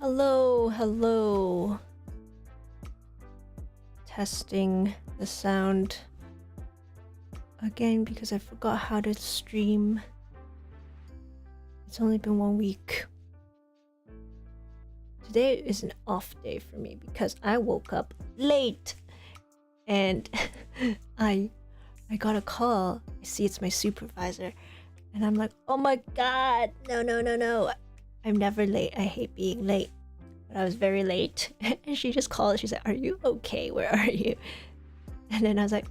Hello, hello. Testing the sound again because I forgot how to stream. It's only been 1 week. Today is an off day for me because I woke up late and I got a call. I see it's my supervisor and I'm like, oh my god, no. I'm never late. I hate being late. But I was very late. And she just called. She said, are you okay? Where are you? And then I was like,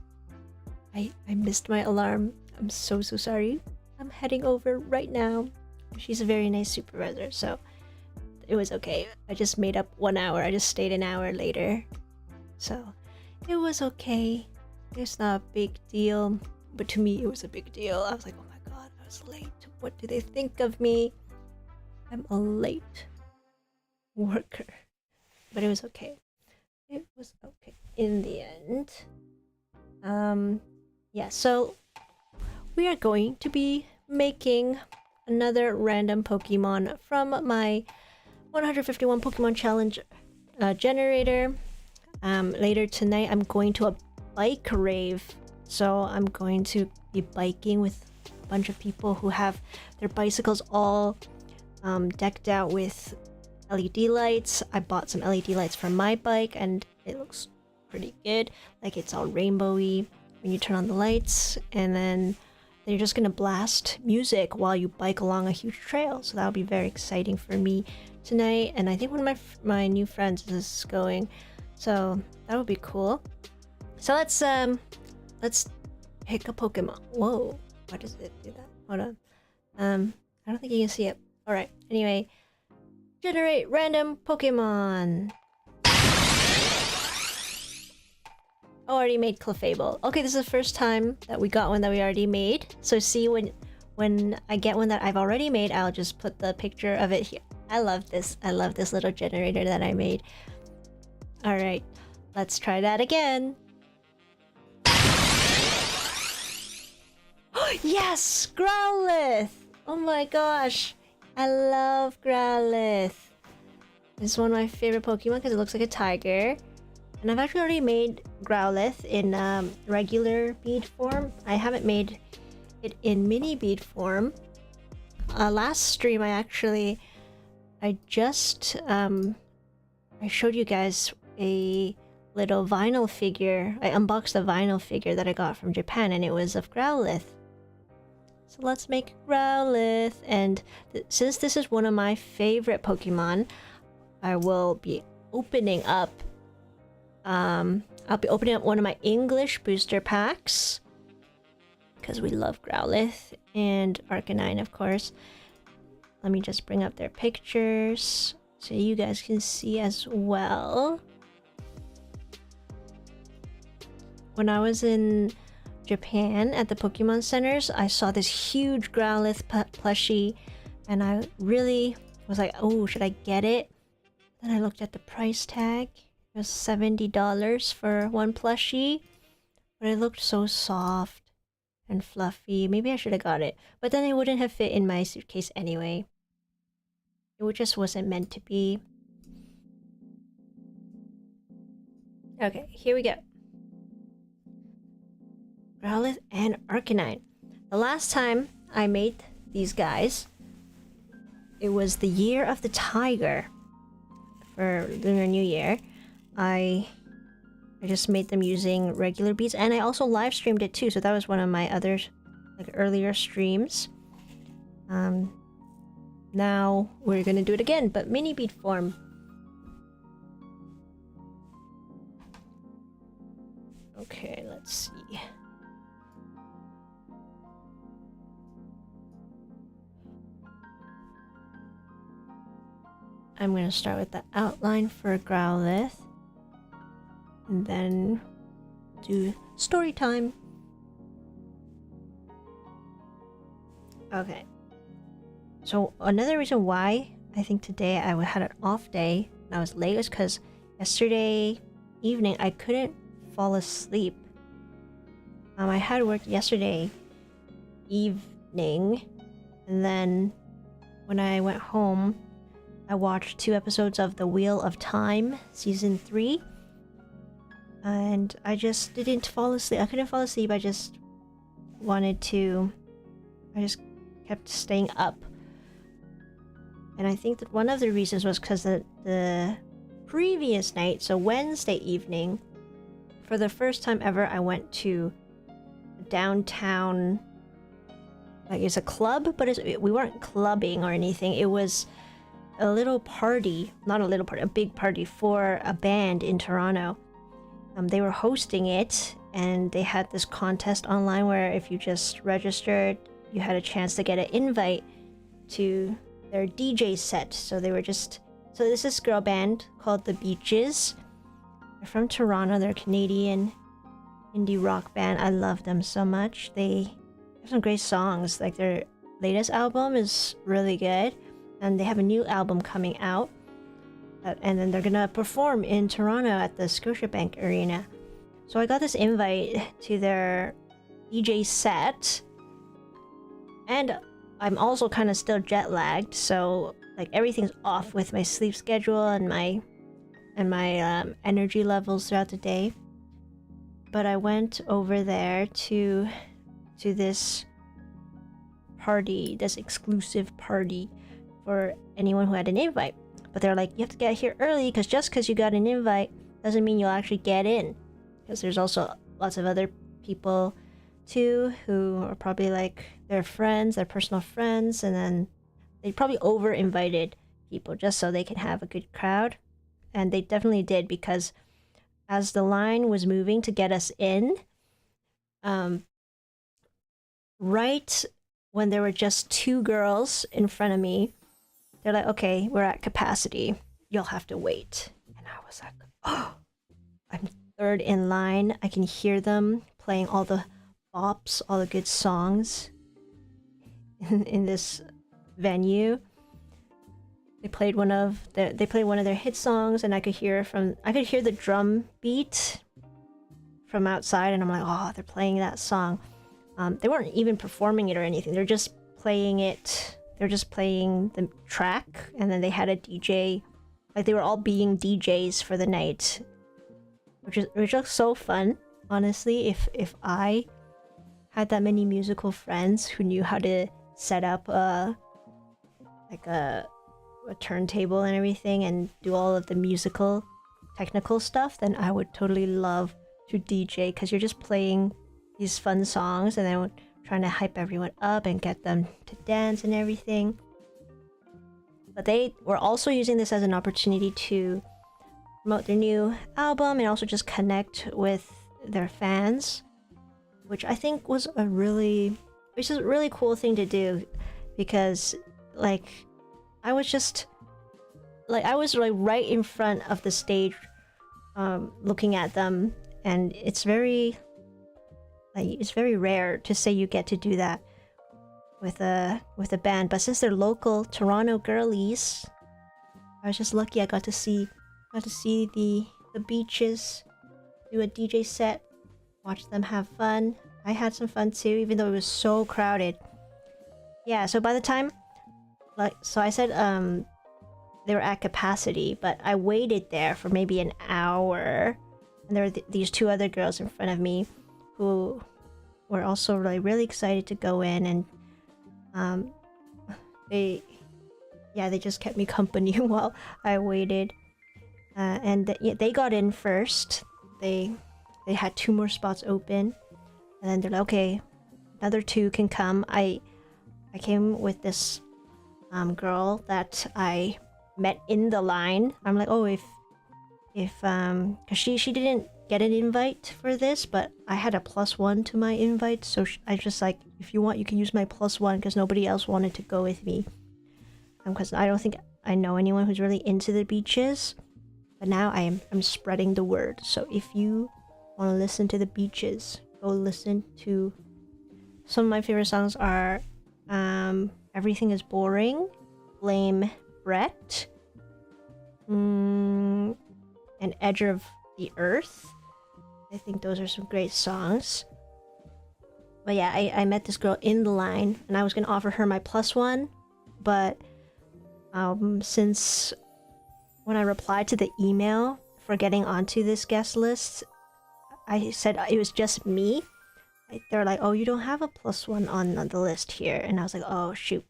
I missed my alarm. I'm so sorry. I'm heading over right now. She's a very nice supervisor, so it was okay. I just made up 1 hour. I just stayed an hour later. So it was okay. It's not a big deal. But to me, it was a big deal. I was like, oh my god, I was late. What do they think of me? I'm a late worker. But it was okay. It was okay in the end. Yeah, so we are going to be making another random Pokemon from my 151 Pokemon challenge generator. Later tonight I'm going to a bike rave, so I'm going to be biking with a bunch of people who have their bicycles all decked out with LED lights. I bought some LED lights for my bike and it looks pretty good. Like it's all rainbowy when you turn on the lights, and then you're just gonna blast music while you bike along a huge trail. So that'll be very exciting for me tonight. And I think one of my new friends is going, so that would be cool. So let's pick a Pokemon. Whoa, why does it do that? Hold on. I don't think you can see it. All right. Anyway, generate random Pokemon. Already made Clefable. Okay, this is the first time that we got one that we already made. So see, when I get one that I've already made, I'll just put the picture of it here. I love this. I love this little generator that I made. All right, let's try that again. Yes, Growlithe. Oh my gosh. I love Growlithe. This is one of my favorite Pokemon because it looks like a tiger. And I've actually already made Growlithe in regular bead form. I haven't made it in mini bead form. Last stream I just I showed you guys a little vinyl figure. I unboxed a vinyl figure that I got from Japan and it was of Growlithe. So let's make Growlithe, and since this is one of my favorite Pokemon, I will be opening up I'll be opening up one of my English booster packs because we love Growlithe and Arcanine, of course. Let me just bring up their pictures so you guys can see as well. When I was in Japan at the Pokemon centers, I saw this huge Growlithe plushie and I really was like, oh, should I get it? Then I looked at the price tag. It was $70 for one plushie, but it looked so soft and fluffy. Maybe I should have got it, but then it wouldn't have fit in my suitcase anyway. It just wasn't meant to be. Okay, here we go. Growlithe and Arcanine. The last time I made these guys, it was the year of the tiger for Lunar New Year. I just made them using regular beads, and I also live streamed it too, so that was one of my other earlier streams. Now we're gonna do it again, but mini bead form. Okay, let's see. I'm gonna start with the outline for Growlithe, and then do story time. Okay. So another reason why I think today I had an off day and I was late was because yesterday evening I couldn't fall asleep. I had work yesterday evening, and then when I went home, I watched 2 episodes of The Wheel of Time, season 3. And I just didn't fall asleep. I couldn't fall asleep. I just kept staying up. And I think that one of the reasons was because the previous night, so Wednesday evening, for the first time ever, I went to downtown, like it's a club, but we weren't clubbing or anything. It was a little party, not a little party, a big party for a band in Toronto. They were hosting it, and they had this contest online where if you just registered, you had a chance to get an invite to their DJ set. So this is a girl band called the Beaches. They're from Toronto. They're a Canadian indie rock band. I love them so much. They have some great songs. Like their latest album is really good, and they have a new album coming out. And then they're gonna perform in Toronto at the Scotiabank Arena. So I got this invite to their DJ set, and I'm also kind of still jet lagged, so like everything's off with my sleep schedule and my energy levels throughout the day. But I went over there to this party, this exclusive party for anyone who had an invite. But they're like, you have to get here early, because just because you got an invite doesn't mean you'll actually get in. Because there's also lots of other people too who are probably like their friends, their personal friends, and then they probably over invited people just so they can have a good crowd. And they definitely did, because as the line was moving to get us in, right when there were just 2 girls in front of me, they're like, okay, we're at capacity. You'll have to wait. And I was like, oh, I'm 3rd in line. I can hear them playing all the bops, all the good songs in this venue. They played one of their hit songs, and I could hear the drum beat from outside, and I'm like, oh, they're playing that song. They weren't even performing it or anything. They're just playing it. They're just playing the track, and then they had a DJ. Like, they were all being DJs for the night, which was so fun. Honestly, if I had that many musical friends who knew how to set up a turntable and everything and do all of the musical technical stuff, then I would totally love to DJ, because you're just playing these fun songs and then trying to hype everyone up and get them to dance and everything. But they were also using this as an opportunity to promote their new album and also just connect with their fans, which I think was a really cool thing to do, because like I was right in front of the stage, looking at them, and it's very rare to say you get to do that with a band. But since they're local Toronto girlies, I was just lucky. I got to see the Beaches do a DJ set, watch them have fun. I had some fun too, even though it was so crowded. Yeah, so by the time, I said they were at capacity, but I waited there for maybe an hour, and there were these 2 other girls in front of me who were also really excited to go in, and they just kept me company while I waited, and they got in first. They had 2 more spots open, and then they're like, okay, another 2 can come. I came with this girl that I met in the line. I'm like, oh, if because she didn't get an invite for this, but I had a +1 to my invite, so I just like, if you want, you can use my +1, because nobody else wanted to go with me, because I don't think I know anyone who's really into the Beaches. But now I'm spreading the word. So if you want to listen to the Beaches, go listen to some of my favorite songs are Everything Is Boring, Blame Brett, and Edge of the Earth. I think those are some great songs. But yeah, I met this girl in the line, and I was gonna offer her my +1, but Since when I replied to the email for getting onto this guest list, I said it was just me. They're like, "Oh, you don't have a +1 on the list here," and I was like, "Oh shoot,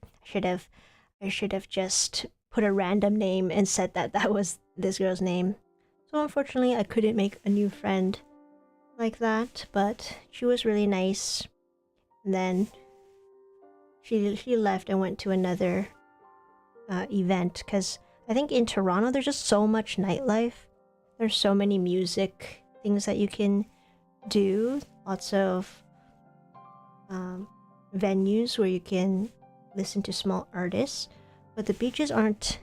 I should have just put a random name and said that that was this girl's name." So unfortunately, I couldn't make a new friend like that, but she was really nice. And then she left and went to another event, because I think in Toronto there's just so much nightlife. There's so many music things that you can do. Lots of venues where you can listen to small artists. But the beaches aren't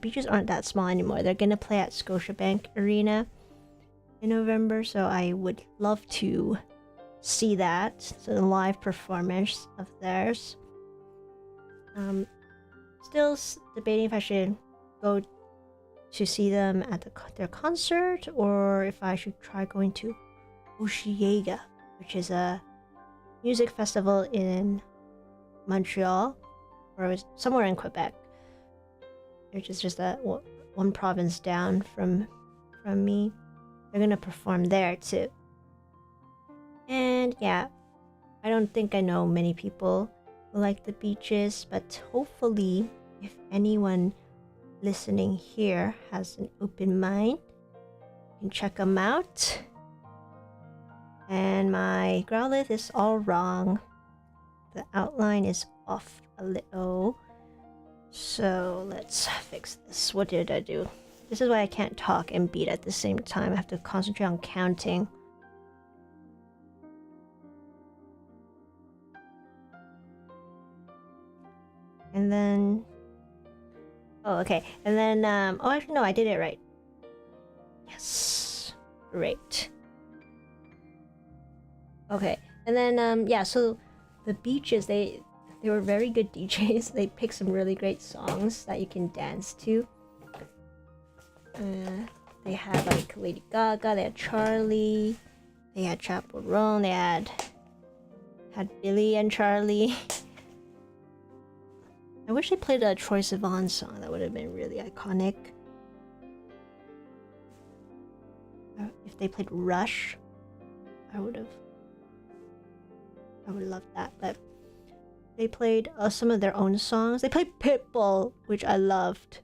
that small anymore. They're gonna play at Scotiabank Arena in November, so I would love to see that. So the live performance of theirs. Still debating if I should go to see them at their concert, or if I should try going to Oshiega, which is a music festival in Montreal, or it was somewhere in Quebec, which is just one province down from me. They're gonna perform there too. And yeah, I don't think I know many people who like the beaches, but hopefully if anyone listening here has an open mind, you can check them out. And my Growlithe is all wrong. The outline is off a little. So let's fix this. What did I do? This is why I can't talk and beat at the same time. I have to concentrate on counting. And then... oh, okay. And then, oh, actually, no, I did it right. Yes. Great. Okay. And then, yeah, so the beaches, they were very good DJs. They picked some really great songs that you can dance to. They had, like, Lady Gaga, they had Charlie, they had Chaperone, they had Billy and Charlie. I wish they played a Troye Sivan song. That would have been really iconic. If they played Rush, I would love that. But they played some of their own songs. They played Pitbull, which I loved.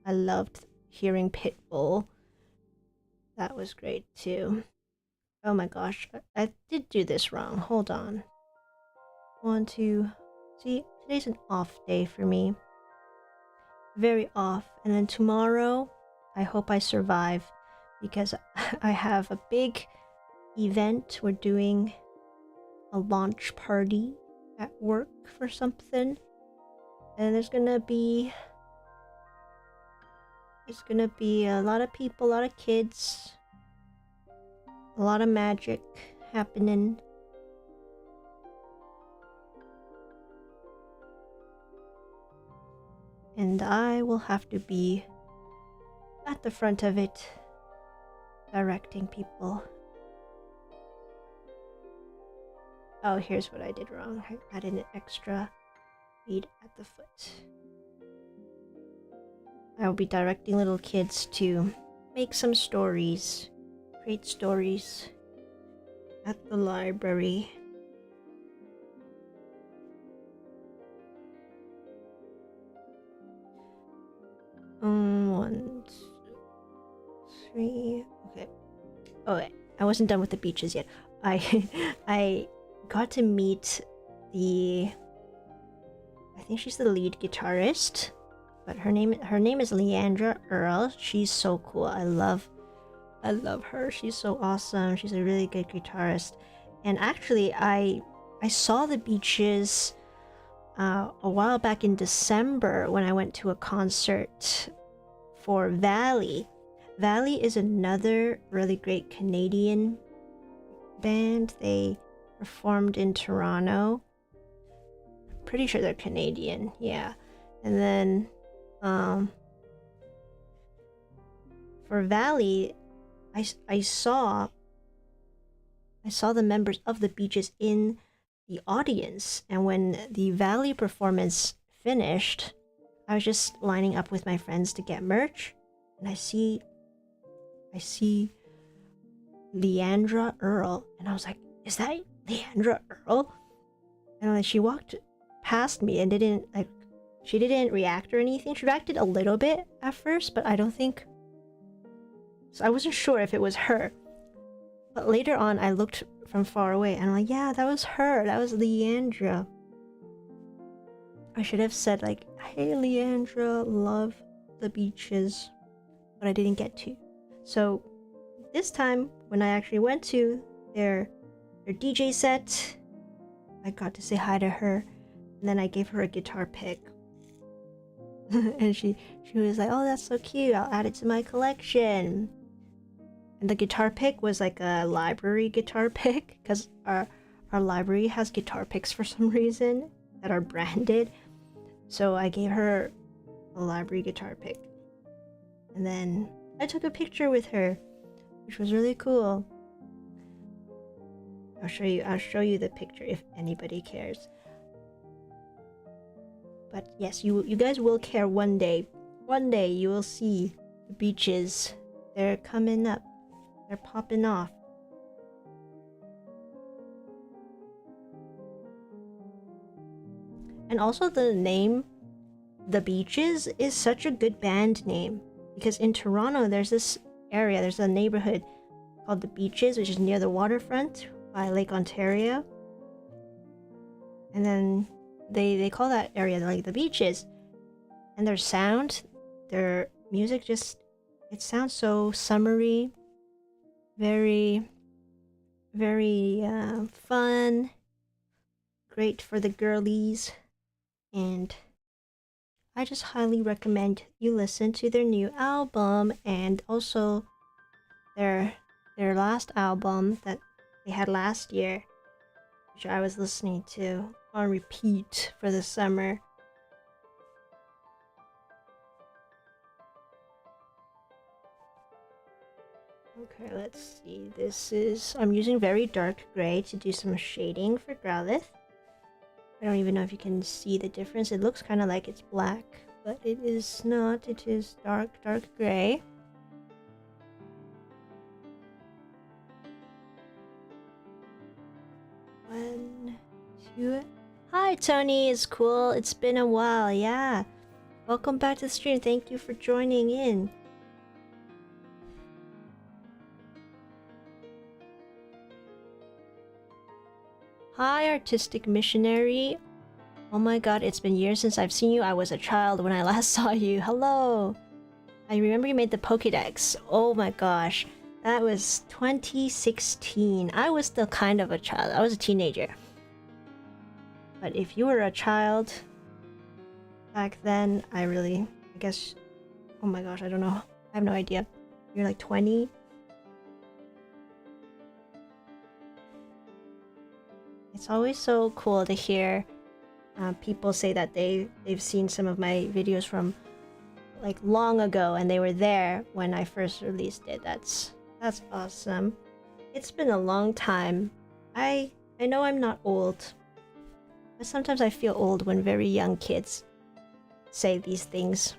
I loved hearing Pitbull. That was great too. Oh my gosh, I did do this wrong. Hold on. Want to see, today's an off day for me. Very off. And then tomorrow, I hope I survive, because I have a big event. We're doing a launch party at work for something. And there's gonna be a lot of people, a lot of kids, a lot of magic happening. And I will have to be at the front of it, directing people. Oh, here's what I did wrong. I added an extra bead at the foot. I will be directing little kids to make some stories, create stories at the library. One, two, three. Okay. Oh, wait. I wasn't done with the beaches yet. I got to meet I think she's the lead guitarist, but her name is Leandra Earl. She's so cool. I love her. She's so awesome. She's a really good guitarist. And actually, I saw the beaches a while back in December when I went to a concert for Valley. Valley is another really great Canadian band. They performed in Toronto. Pretty sure they're Canadian, yeah. And then for Valley, I saw the members of the beaches in the audience, and when the Valley performance finished, I was just lining up with my friends to get merch, and I see Leandra Earl, and I was like, is that Leandra Earl? And like, she walked past me and she didn't react or anything. She reacted a little bit at first, but I don't think, so I wasn't sure if it was her. But later on, I looked from far away and I'm like, yeah, that was her. That was Leandra. I should have said like, hey Leandra, love the beaches, but I didn't get to. So this time, when I actually went to their DJ set, I got to say hi to her, and then I gave her a guitar pick. And she was like, oh, that's so cute, I'll add it to my collection. And the guitar pick was like a library guitar pick, because our library has guitar picks for some reason that are branded. So I gave her a library guitar pick. And then I took a picture with her, which was really cool. I'll show you the picture if anybody cares. But yes, you guys will care one day. One day you will see the beaches. They're coming up. They're popping off. And also the name, The Beaches, is such a good band name. Because in Toronto, there's this area, there's a neighborhood called The Beaches, which is near the waterfront by Lake Ontario. And then they call that area like The Beaches. And their sound, their music just, it sounds so summery. Very, very fun. Great for the girlies. And I just highly recommend you listen to their new album and also their last album that they had last year, which I was listening to on repeat for the summer. Okay, let's see. I'm using very dark gray to do some shading for Growlithe. I don't even know if you can see the difference. It looks kind of like it's black, but it is not. It is dark gray. One, two. Hi, Tony. It's cool. It's been a while. Yeah. Welcome back to the stream. Thank you for joining in. Hi, Artistic Missionary. Oh my god, it's been years since I've seen you. I was a child when I last saw you. Hello. I remember you made the Pokédex. Oh my gosh. That was 2016. I was still kind of a child. I was a teenager. But if you were a child back then, I guess... Oh my gosh, I don't know. I have no idea. You're like 20? It's always so cool to hear people say that they've seen some of my videos from like long ago and they were there when I first released it. That's awesome. It's been a long time. I know I'm not old, but sometimes I feel old when very young kids say these things.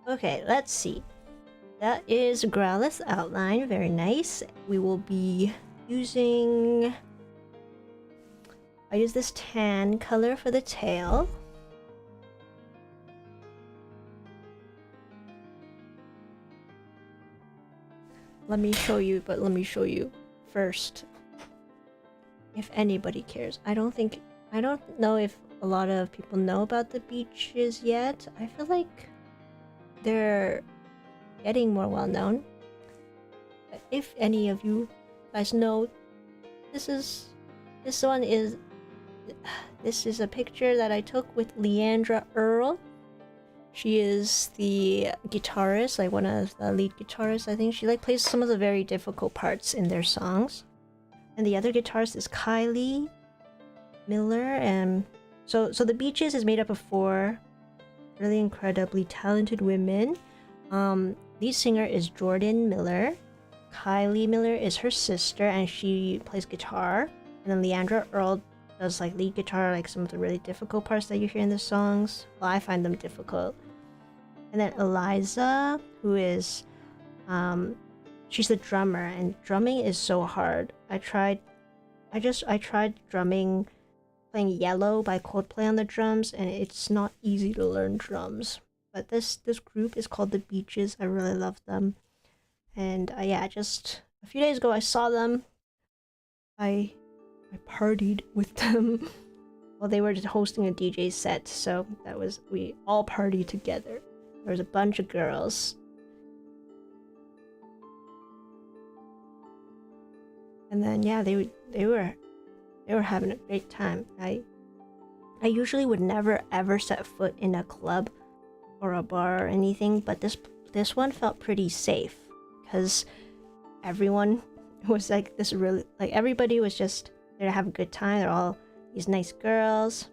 Okay, let's see. That is Growlithe outline, very nice. We will be using... I use this tan color for the tail. Let me show you first. If anybody cares. I don't know if a lot of people know about the beaches yet. I feel like they're getting more well known. But if any of you guys know, this is a picture that I took with Leandra Earl. She is the guitarist, like one of the lead guitarists. I think she like plays some of the very difficult parts in their songs. And the other guitarist is Kylie Miller. And so the Beaches is made up of 4 really incredibly talented women. Lead singer is Jordan Miller. Kylie Miller is her sister, and she plays guitar. And then Leandra Earl does like lead guitar, like some of the really difficult parts that you hear in the songs. Well, I find them difficult. And then Eliza, who is, she's the drummer, and drumming is so hard. I tried drumming, playing Yellow by Coldplay on the drums, and it's not easy to learn drums. But this group is called The Beaches. I really love them. And yeah, just a few days ago I saw them. I partied with them. Well, they were just hosting a DJ set, so we all partied together. There was a bunch of girls. And then yeah, they were having a great time. I usually would never ever set foot in a club or a bar or anything, but this one felt pretty safe because everyone was like this really, like everybody was just there to have a good time. They're all these nice girls,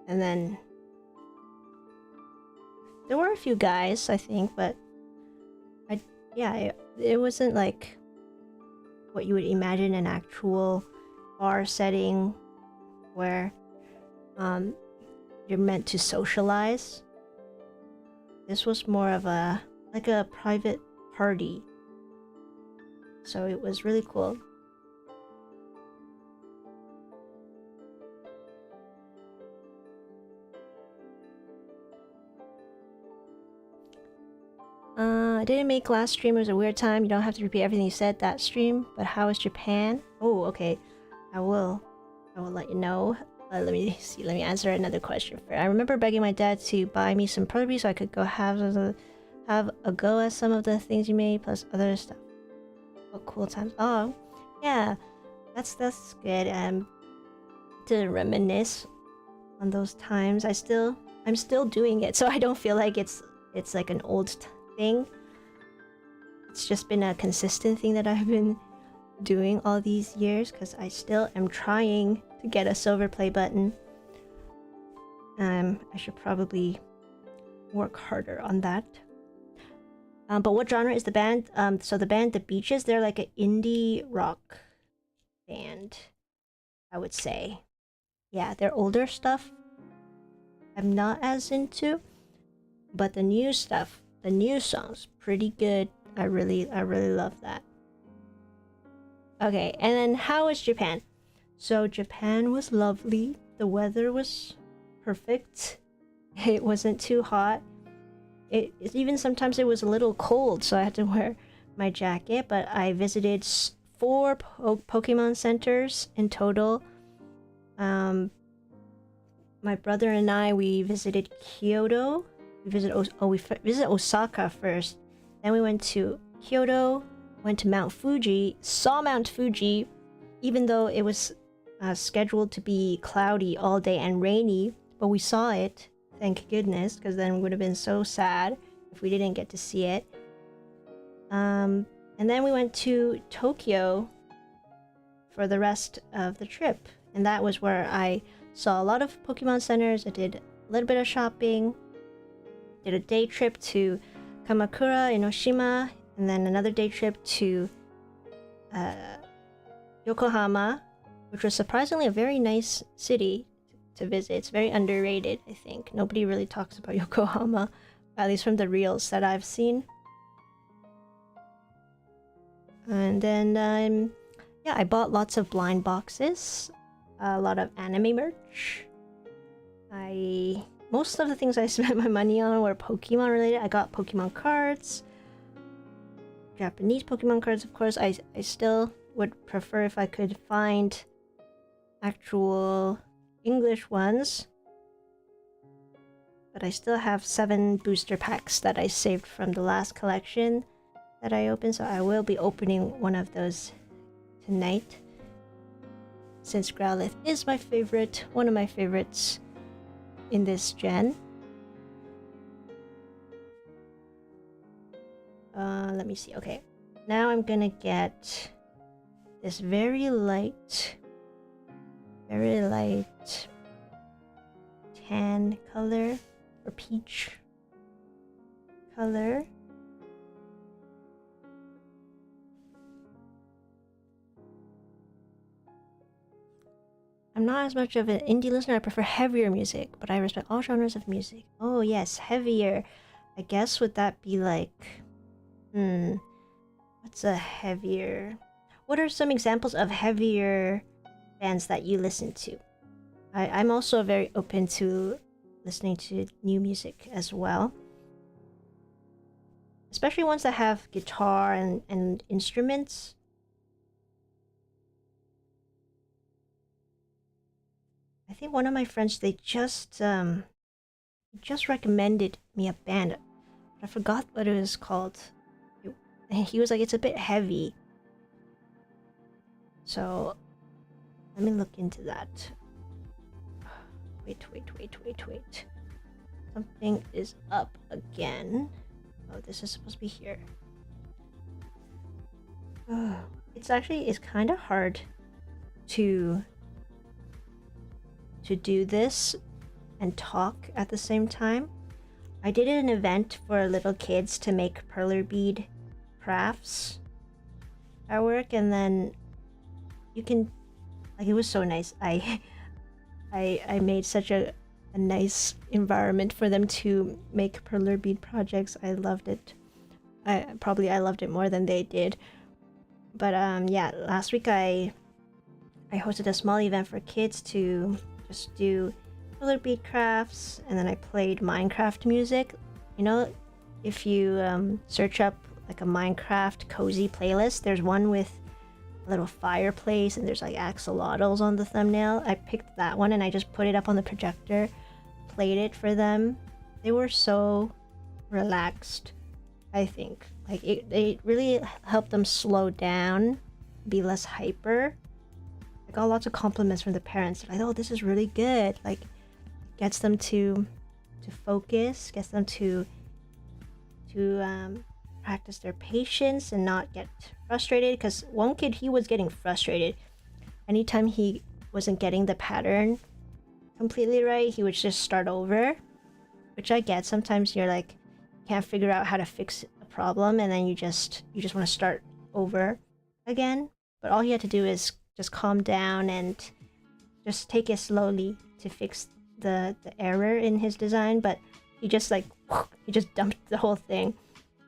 and then there were a few guys, I think, but it wasn't like what you would imagine an actual bar setting where you're meant to socialize. This was more of a private party, so it was really cool. I didn't make last stream. It was a weird time. You don't have to repeat everything you said that stream. But how is Japan? Oh, okay. I will let you know. Let me see. Let me answer another question first. I remember begging my dad to buy me some Perler so I could go have a go at some of the things you made, plus other stuff. What cool times! Oh, yeah, that's good. To reminisce on those times. I'm still doing it, so I don't feel like it's like an old thing. It's just been a consistent thing that I've been doing all these years because I still am trying to get a silver play button. I should probably work harder on that. But what genre is the band? So the band The Beaches, they're like an indie rock band, I would say. Yeah, their older stuff I'm not as into, but the new stuff, the new songs, pretty good. I really love that. Okay, and then how was Japan? So Japan was lovely. The weather was perfect. It wasn't too hot. Even sometimes it was a little cold, so I had to wear my jacket. But I visited 4 Pokemon centers in total. My brother and I, we visited Kyoto. We visited Osaka first. Then we went to Kyoto, went to Mount Fuji, saw Mount Fuji, even though it was scheduled to be cloudy all day and rainy, but we saw it, thank goodness, because then it would have been so sad if we didn't get to see it. And then we went to Tokyo for the rest of the trip, and that was where I saw a lot of Pokemon centers. I did a little bit of shopping, did a day trip to Kamakura, Enoshima, and then another day trip to Yokohama, which was surprisingly a very nice city to visit. It's very underrated, I think. Nobody really talks about Yokohama, at least from the reels that I've seen. And then, yeah, I bought lots of blind boxes, a lot of anime merch. Most of the things I spent my money on were Pokemon related. I got Pokemon cards, Japanese Pokemon cards, of course. I still would prefer if I could find actual English ones. But I still have 7 booster packs that I saved from the last collection that I opened, so I will be opening one of those tonight. Since Growlithe is my favorite, one of my favorites in this gen. Let me see. Okay, now I'm gonna get this very light tan color or peach color. I'm not as much of an indie listener. I prefer heavier music, but I respect all genres of music. Oh yes, heavier. I guess would that be like, what's a heavier? What are some examples of heavier bands that you listen to? I'm also very open to listening to new music as well. Especially ones that have guitar and instruments. I think one of my friends, they just recommended me a band. I forgot what it was called. He was like, it's a bit heavy. So, let me look into that. Wait. Something is up again. Oh, this is supposed to be here. It's kind of hard to do this and talk at the same time. I did an event for little kids to make Perler bead crafts at work, and then you can, like, it was so nice. I made such a nice environment for them to make Perler bead projects. I loved it. I loved it more than they did. But yeah, last week I hosted a small event for kids to just do Perler bead crafts, and then I played Minecraft music. You know, if you search up like a Minecraft cozy playlist, there's one with a little fireplace and there's like axolotls on the thumbnail. I picked that one and I just put it up on the projector, played it for them. They were so relaxed, I think. Like it really helped them slow down, be less hyper. I got lots of compliments from the parents. Like, oh, this is really good. Like, gets them to focus, gets them to practice their patience and not get frustrated. Because one kid, he was getting frustrated. Anytime he wasn't getting the pattern completely right, he would just start over. Which I get. Sometimes you're like, can't figure out how to fix a problem, and then you just want to start over again. But all he had to do is just calm down and just take it slowly to fix the error in his design. But he just dumped the whole thing.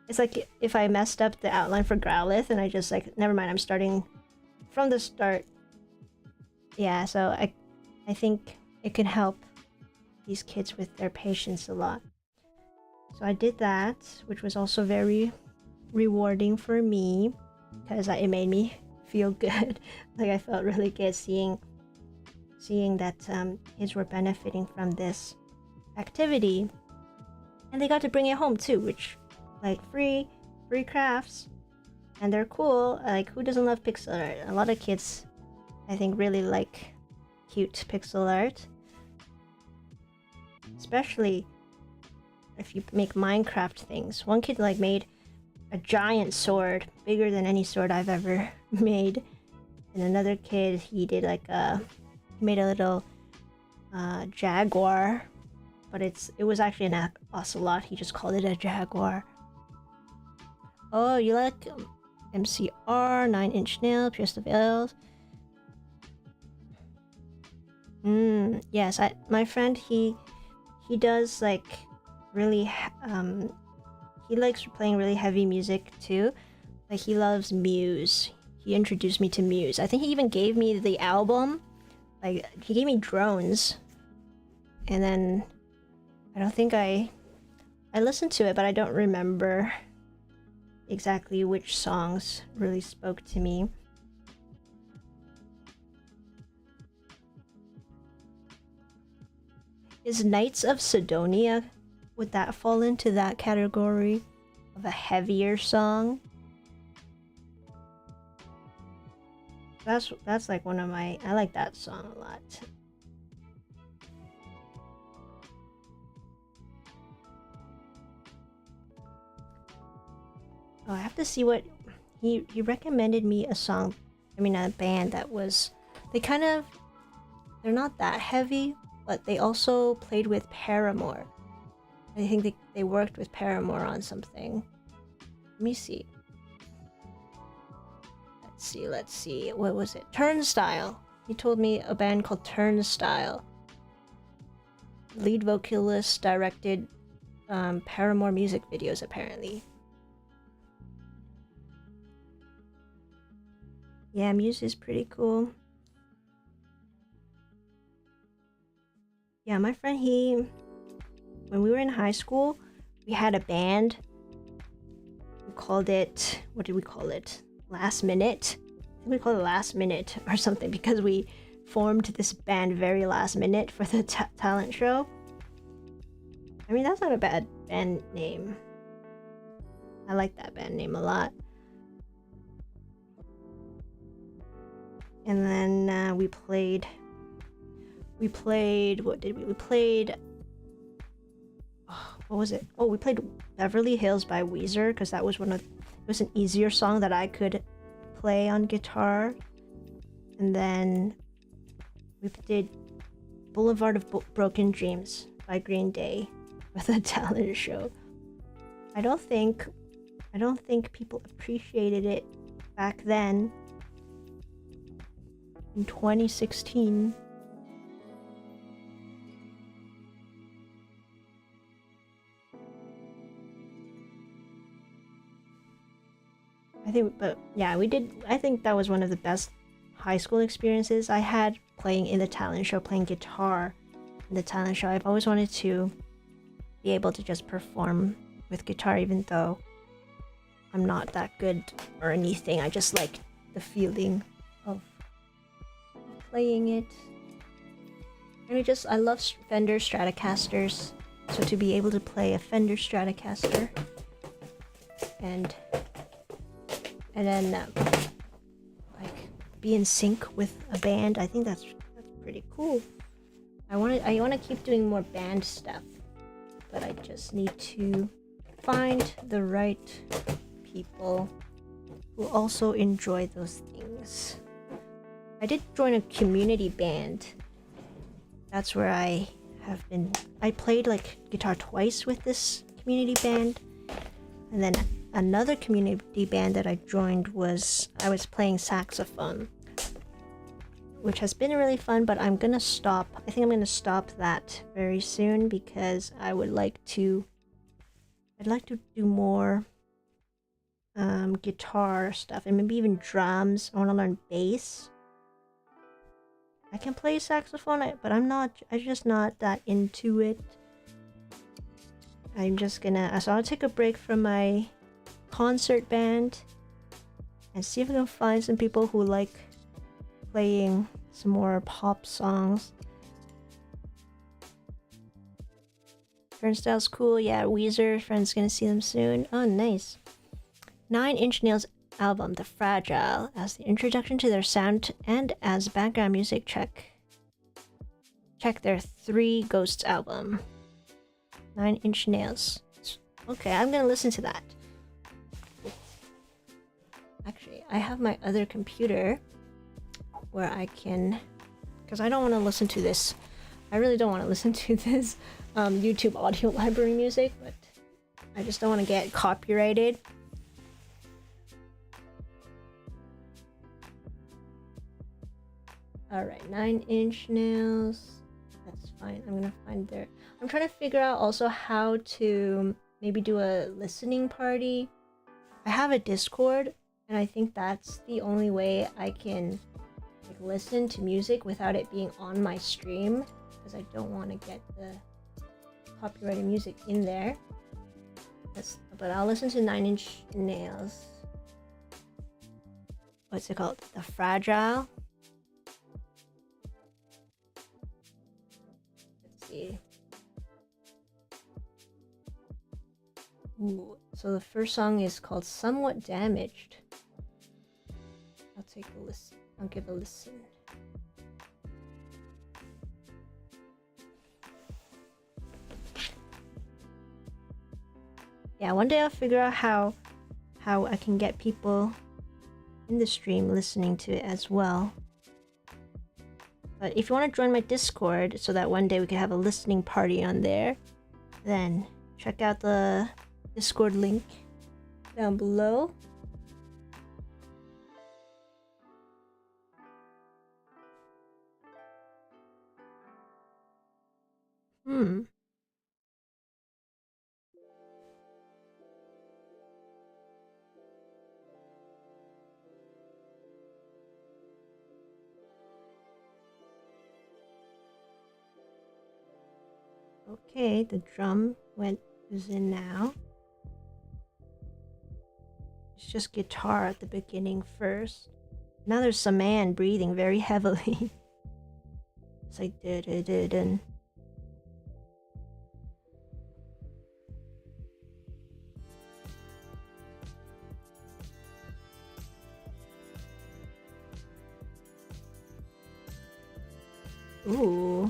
It's like if I messed up the outline for Growlithe and I just like, never mind, I'm starting from the start. Yeah, so I think it can help these kids with their patience a lot. So I did that, which was also very rewarding for me because it made me feel good. Like I felt really good seeing that kids were benefiting from this activity, and they got to bring it home too, which like free crafts, and they're cool. Like, who doesn't love pixel art? A lot of kids, I think, really like cute pixel art, especially if you make Minecraft things. One kid like made a giant sword, bigger than any sword I've ever made. And another kid, he did like he made a little jaguar, but it was actually an ocelot. He just called it a jaguar. Oh, you like MCR, 9-inch nail, pierce the veils. Yes, my friend, he does like really he likes playing really heavy music too. Like, he loves Muse. He introduced me to Muse. I think he even gave me the album. Like, he gave me Drones. And then I don't think I listened to it, but I don't remember exactly which songs really spoke to me. Is Knights of Sidonia, would that fall into that category of a heavier song? That's like one of my, I like that song a lot. Oh, I have to see what he recommended me a song. I mean, a band that was, they're not that heavy, but they also played with Paramore. I think they worked with Paramore on something. Let me see. Let's see. What was it? Turnstile. He told me a band called Turnstile. Lead vocalist directed Paramore music videos, apparently. Yeah, Muse is pretty cool. Yeah, my friend, when we were in high school, we had a band. We called it, what did we call it? Last Minute? I think we called it Last Minute or something, because we formed this band very last minute for the talent show. I mean, that's not a bad band name. I like that band name a lot. And then we played, what did we played, what was it? Oh, we played Beverly Hills by Weezer, because that was it was an easier song that I could play on guitar. And then we did Boulevard of Broken Dreams by Green Day with a talent show. I don't think people appreciated it back then in 2016. I think that was one of the best high school experiences I had, playing in the talent show, playing guitar in the talent show. I've always wanted to be able to just perform with guitar, even though I'm not that good or anything. I just like the feeling of playing it. And I love Fender Stratocasters, so to be able to play a Fender Stratocaster and then like be in sync with a band, I think that's pretty cool. I want to keep doing more band stuff, but I just need to find the right people who also enjoy those things. I did join a community band. That's where I played like guitar twice with this community band. And then another community band that I joined I was playing saxophone, which has been really fun, but I'm gonna stop. I think I'm gonna stop that very soon, because I'd like to do more guitar stuff, and maybe even drums. I want to learn bass. I can play saxophone, but I'm just not that into it. I'm just gonna, so I'll take a break from my concert band and see if I can find some people who like playing some more pop songs. Turnstile's cool. Yeah, Weezer, friend's gonna see them soon. Oh, nice. 9 Inch Nails album, The Fragile, as the introduction to their sound and as background music. Check their 3 Ghosts album. 9 Inch Nails. Okay, I'm gonna listen to that. Actually, I have my other computer where I can, because I don't want to listen to this. I really don't want to listen to this YouTube audio library music, but I just don't want to get copyrighted. Alright, 9 Inch Nails. That's fine. I'm gonna find their. I'm trying to figure out also how to maybe do a listening party. I have a Discord, and I think that's the only way I can like listen to music without it being on my stream, because I don't want to get the copyrighted music in there. But I'll listen to 9 Inch Nails. What's it called? The Fragile. Let's see. Ooh, so the first song is called Somewhat Damaged. I'll take a listen. I'll give a listen. Yeah, one day I'll figure out how I can get people in the stream listening to it as well. But if you want to join my Discord so that one day we can have a listening party on there, then check out the Discord link down below. Hmm. Okay, the drum is in now. It's just guitar at the beginning first. Now there's some man breathing very heavily. It's like did. Ooh.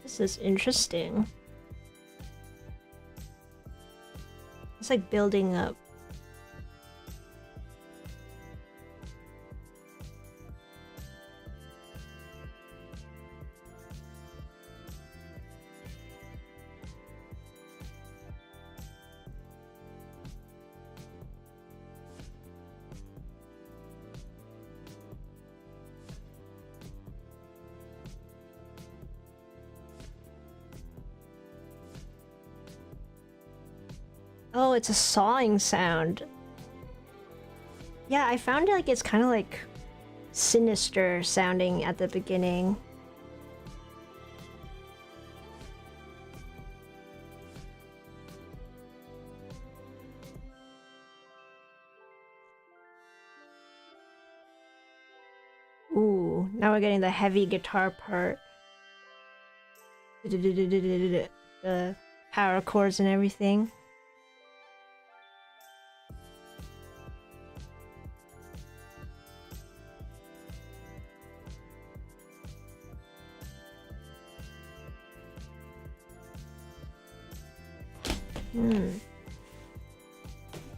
This is interesting. It's like building up. Oh, it's a sawing sound. Yeah, I found like it's kind of like sinister sounding at the beginning. Ooh, now we're getting the heavy guitar part. The power chords and everything.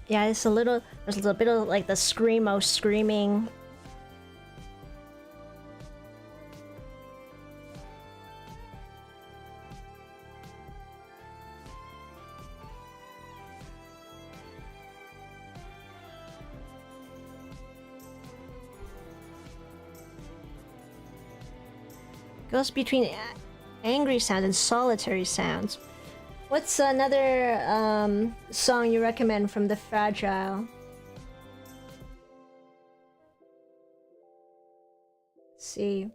Yeah, there's a little bit of like the screamo screaming. Goes between angry sounds and solitary sounds. What's another song you recommend from the Fragile? Let's see.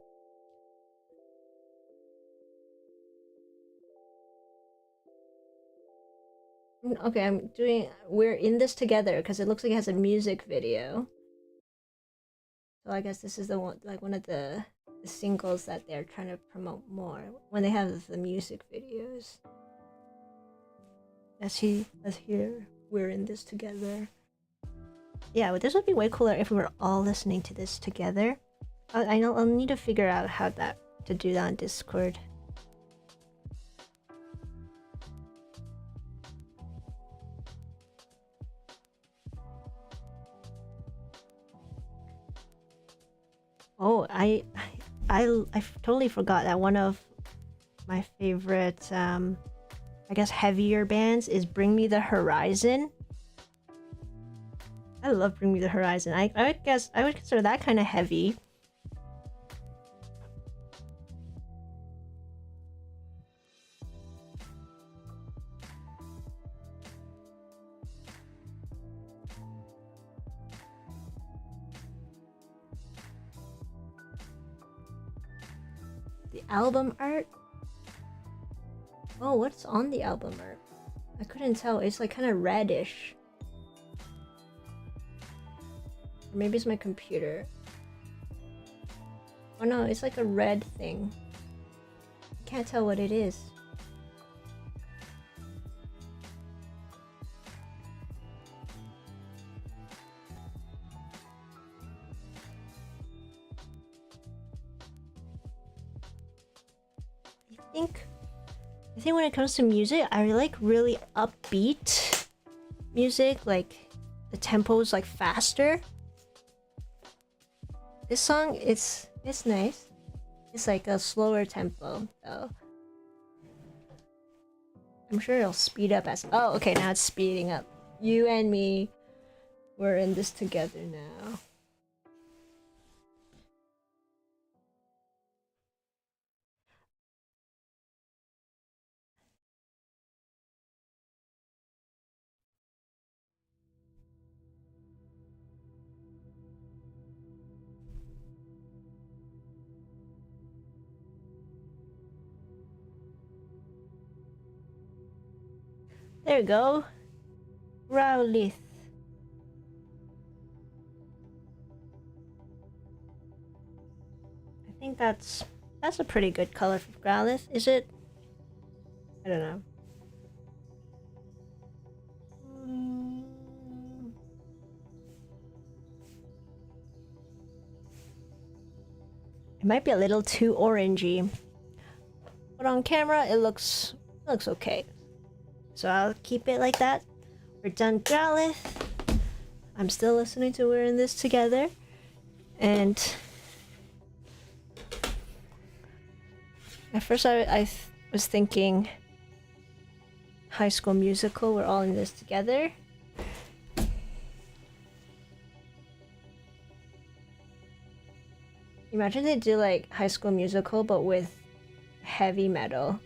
Okay, I'm doing We're in This Together because it looks like it has a music video. So I guess this is the one, like one of the singles that they're trying to promote more when they have the music videos. Let's hear We're in This Together. Yeah, but this would be way cooler if we were all listening to this together. I know I'll need to figure out how to do that on Discord. Oh, I totally forgot that one of my favorite I guess heavier bands is Bring Me the Horizon. I love Bring Me the Horizon. I guess I would consider that kind of heavy. The album art? Oh, what's on the album art? I couldn't tell. It's like kind of reddish. Or maybe it's my computer. Oh no, it's like a red thing. I can't tell what it is. I think when it comes to music, I like really upbeat music, like the tempo is like faster. This song, it's nice. It's like a slower tempo though. I'm sure it'll speed up as— oh, okay, now it's speeding up. You and me, we're in this together now. There we go. Growlithe. I think that's a pretty good color for Growlithe, is it? I don't know. It might be a little too orangey, but on camera it looks okay. So I'll keep it like that. We're done Growlithe. I'm still listening to We're in This Together, and at first I was thinking High School Musical, We're All in This Together. Imagine they do like High School Musical but with heavy metal.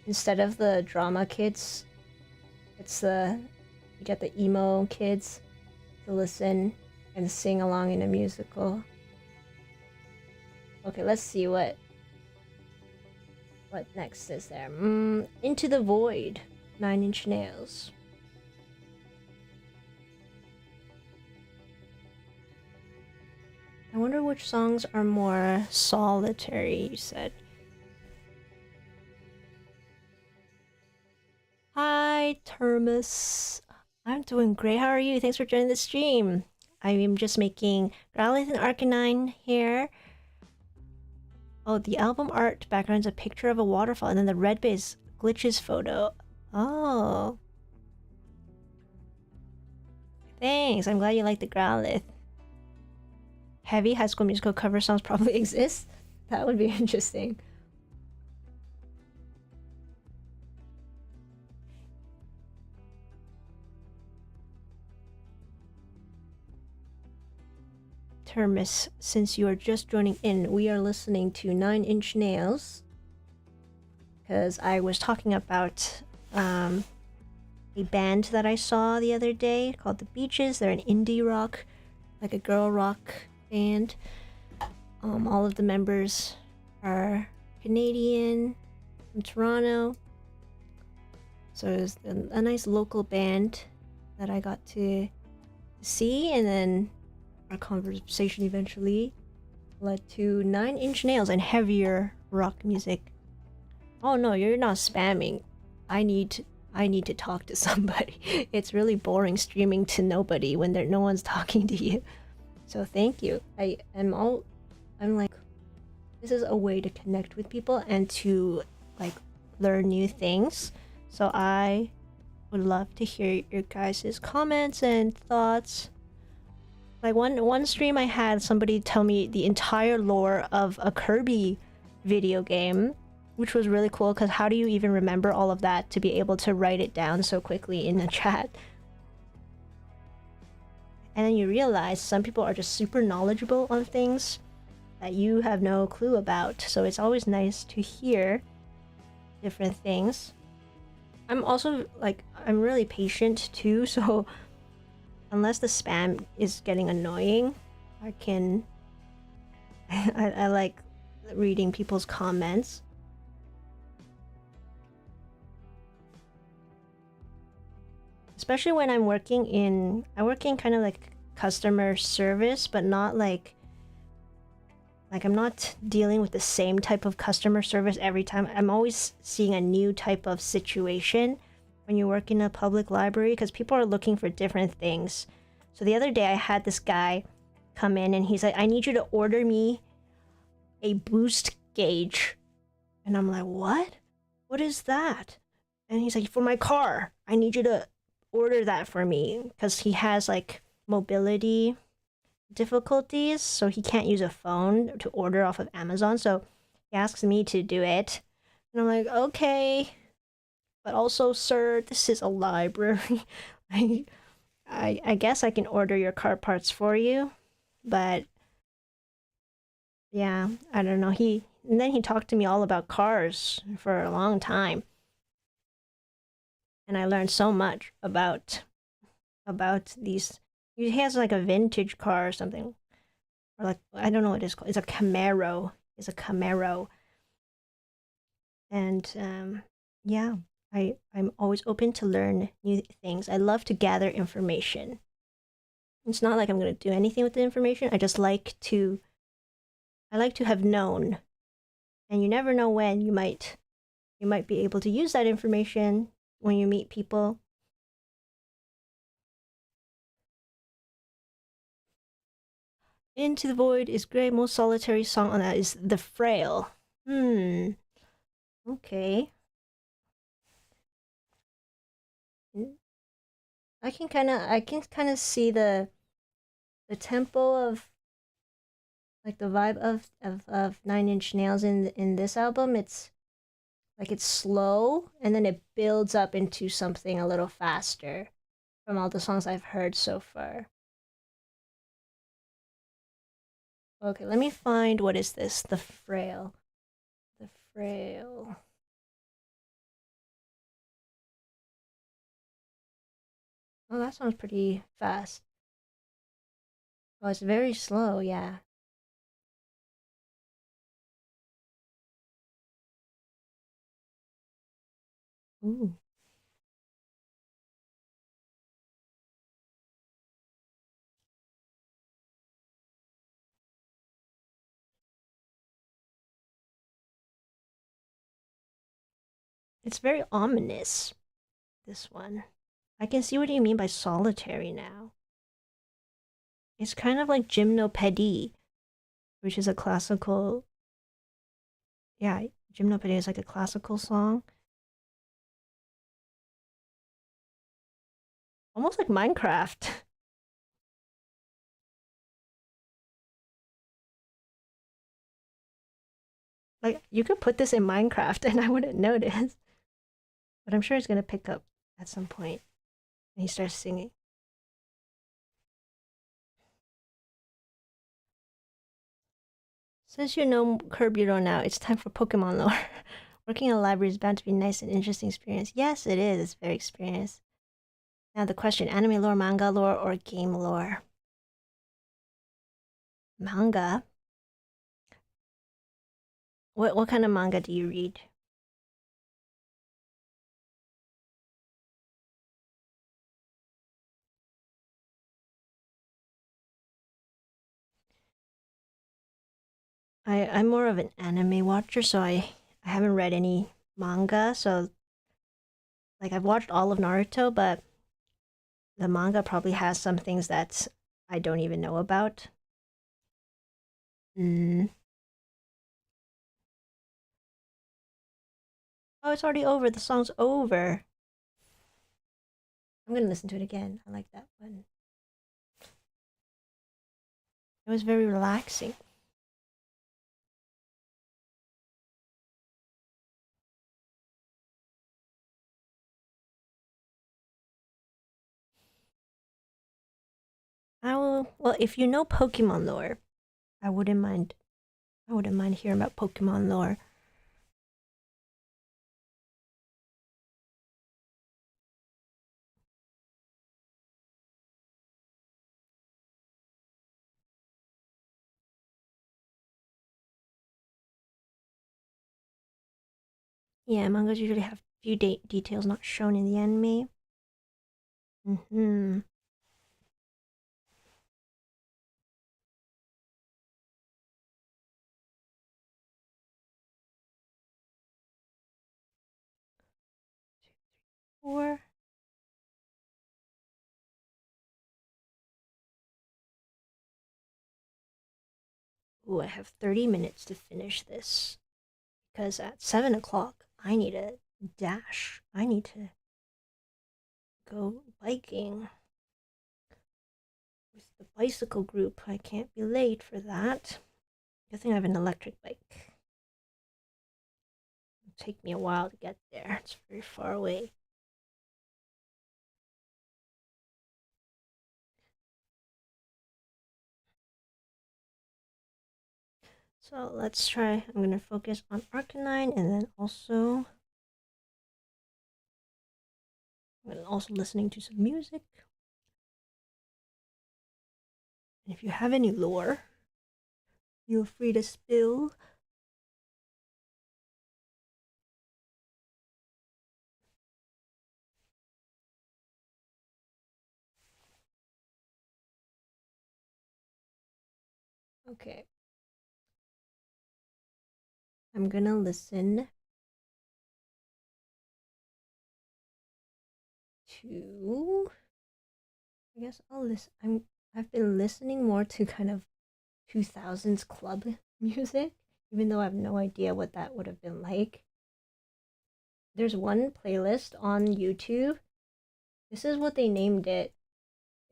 Instead of the drama kids, it's you get the emo kids to listen and sing along in a musical. Okay, let's see what next is there. Into the Void, 9 Inch Nails. I wonder which songs are more solitary, you said. Hi, Termus. I'm doing great. How are you? Thanks for joining the stream. I am just making Growlithe and Arcanine here. Oh, the album art background is a picture of a waterfall, and then the red base glitches photo. Oh. Thanks. I'm glad you like the Growlithe. Heavy High School Musical cover songs probably exist. That would be interesting. Termus, since you are just joining in, we are listening to 9 Inch Nails. Because I was talking about a band that I saw the other day called The Beaches. They're an indie rock, like a girl rock band. All of the members are Canadian, from Toronto. So it was a nice local band that I got to see, and then our conversation eventually led to 9 Inch Nails and heavier rock music. Oh no, you're not spamming. I need to talk to somebody. It's really boring streaming to nobody when no one's talking to you. So thank you. I'm like, this is a way to connect with people and to like learn new things. So I would love to hear your guys' comments and thoughts. Like one stream I had somebody tell me the entire lore of a Kirby video game, which was really cool, because how do you even remember all of that to be able to write it down so quickly in the chat? And then you realize some people are just super knowledgeable on things that you have no clue about. So it's always nice to hear different things. I'm also like, I'm really patient too, so unless the spam is getting annoying, I can... I like reading people's comments. Especially when I'm working in... I work in kind of like customer service, but not like... Like, I'm not dealing with the same type of customer service every time. I'm always seeing a new type of situation when you work in a public library, because people are looking for different things. So the other day I had this guy come in and he's like, I need you to order me a boost gauge. And I'm like, what? What is that? And he's like, for my car, I need you to order that for me, because he has like mobility difficulties, so he can't use a phone to order off of Amazon. So he asks me to do it. And I'm like, okay. But also, sir, this is a library. I guess I can order your car parts for you, but yeah, I don't know. And then he talked to me all about cars for a long time, and I learned so much about these. He has like a vintage car or something, or like, I don't know what it's called. It's a Camaro. And yeah, I'm always open to learn new things. I love to gather information. It's not like I'm going to do anything with the information. I like to have known. And you never know when you might be able to use that information when you meet people. Into the Void is great. Most solitary song on that is The Frail. Okay. I can kind of see the tempo of like the vibe of Nine Inch Nails in this album. It's like it's slow and then it builds up into something a little faster from all the songs I've heard so far. Okay, let me find what is this? The Frail. The Frail. Oh, that sounds pretty fast. Oh, it's very slow, yeah. Ooh. It's very ominous, this one. I can see what you mean by solitary now. It's kind of like Gymnopédie, which is a classical. Yeah, Gymnopédie is like a classical song. Almost like Minecraft. Like, you could put this in Minecraft and I wouldn't notice. But I'm sure it's gonna pick up at some point. And he starts singing. Since you know Curb Your Own now, it's time for Pokemon lore. Working in a library is bound to be a nice and interesting experience. Yes, it is. It's very experience. Now the question, anime lore, manga lore, or game lore? Manga? What kind of manga do you read? I'm more of an anime watcher, so I haven't read any manga, so like I've watched all of Naruto, but the manga probably has some things that I don't even know about. Mm. Oh, it's already over. The song's over. I'm gonna listen to it again. I like that one. It was very relaxing. I will. Well, if you know Pokemon lore, I wouldn't mind. I wouldn't mind hearing about Pokemon lore. Yeah, mangas usually have few details not shown in the anime. Mm-hmm. Or ooh, I have 30 minutes to finish this because at 7 o'clock I need a dash. I need to go biking with the bicycle group. I can't be late for that. Good thing I have an electric bike. It'll take me a while to get there. It's very far away. So let's try. I'm going to focus on Arcanine and then also listening to some music. And if you have any lore, feel free to spill. Okay. I'm gonna listen to. I guess I'll listen. I've been listening more to kind of 2000s club music, even though I have no idea what that would have been like. There's one playlist on YouTube. This is what they named it.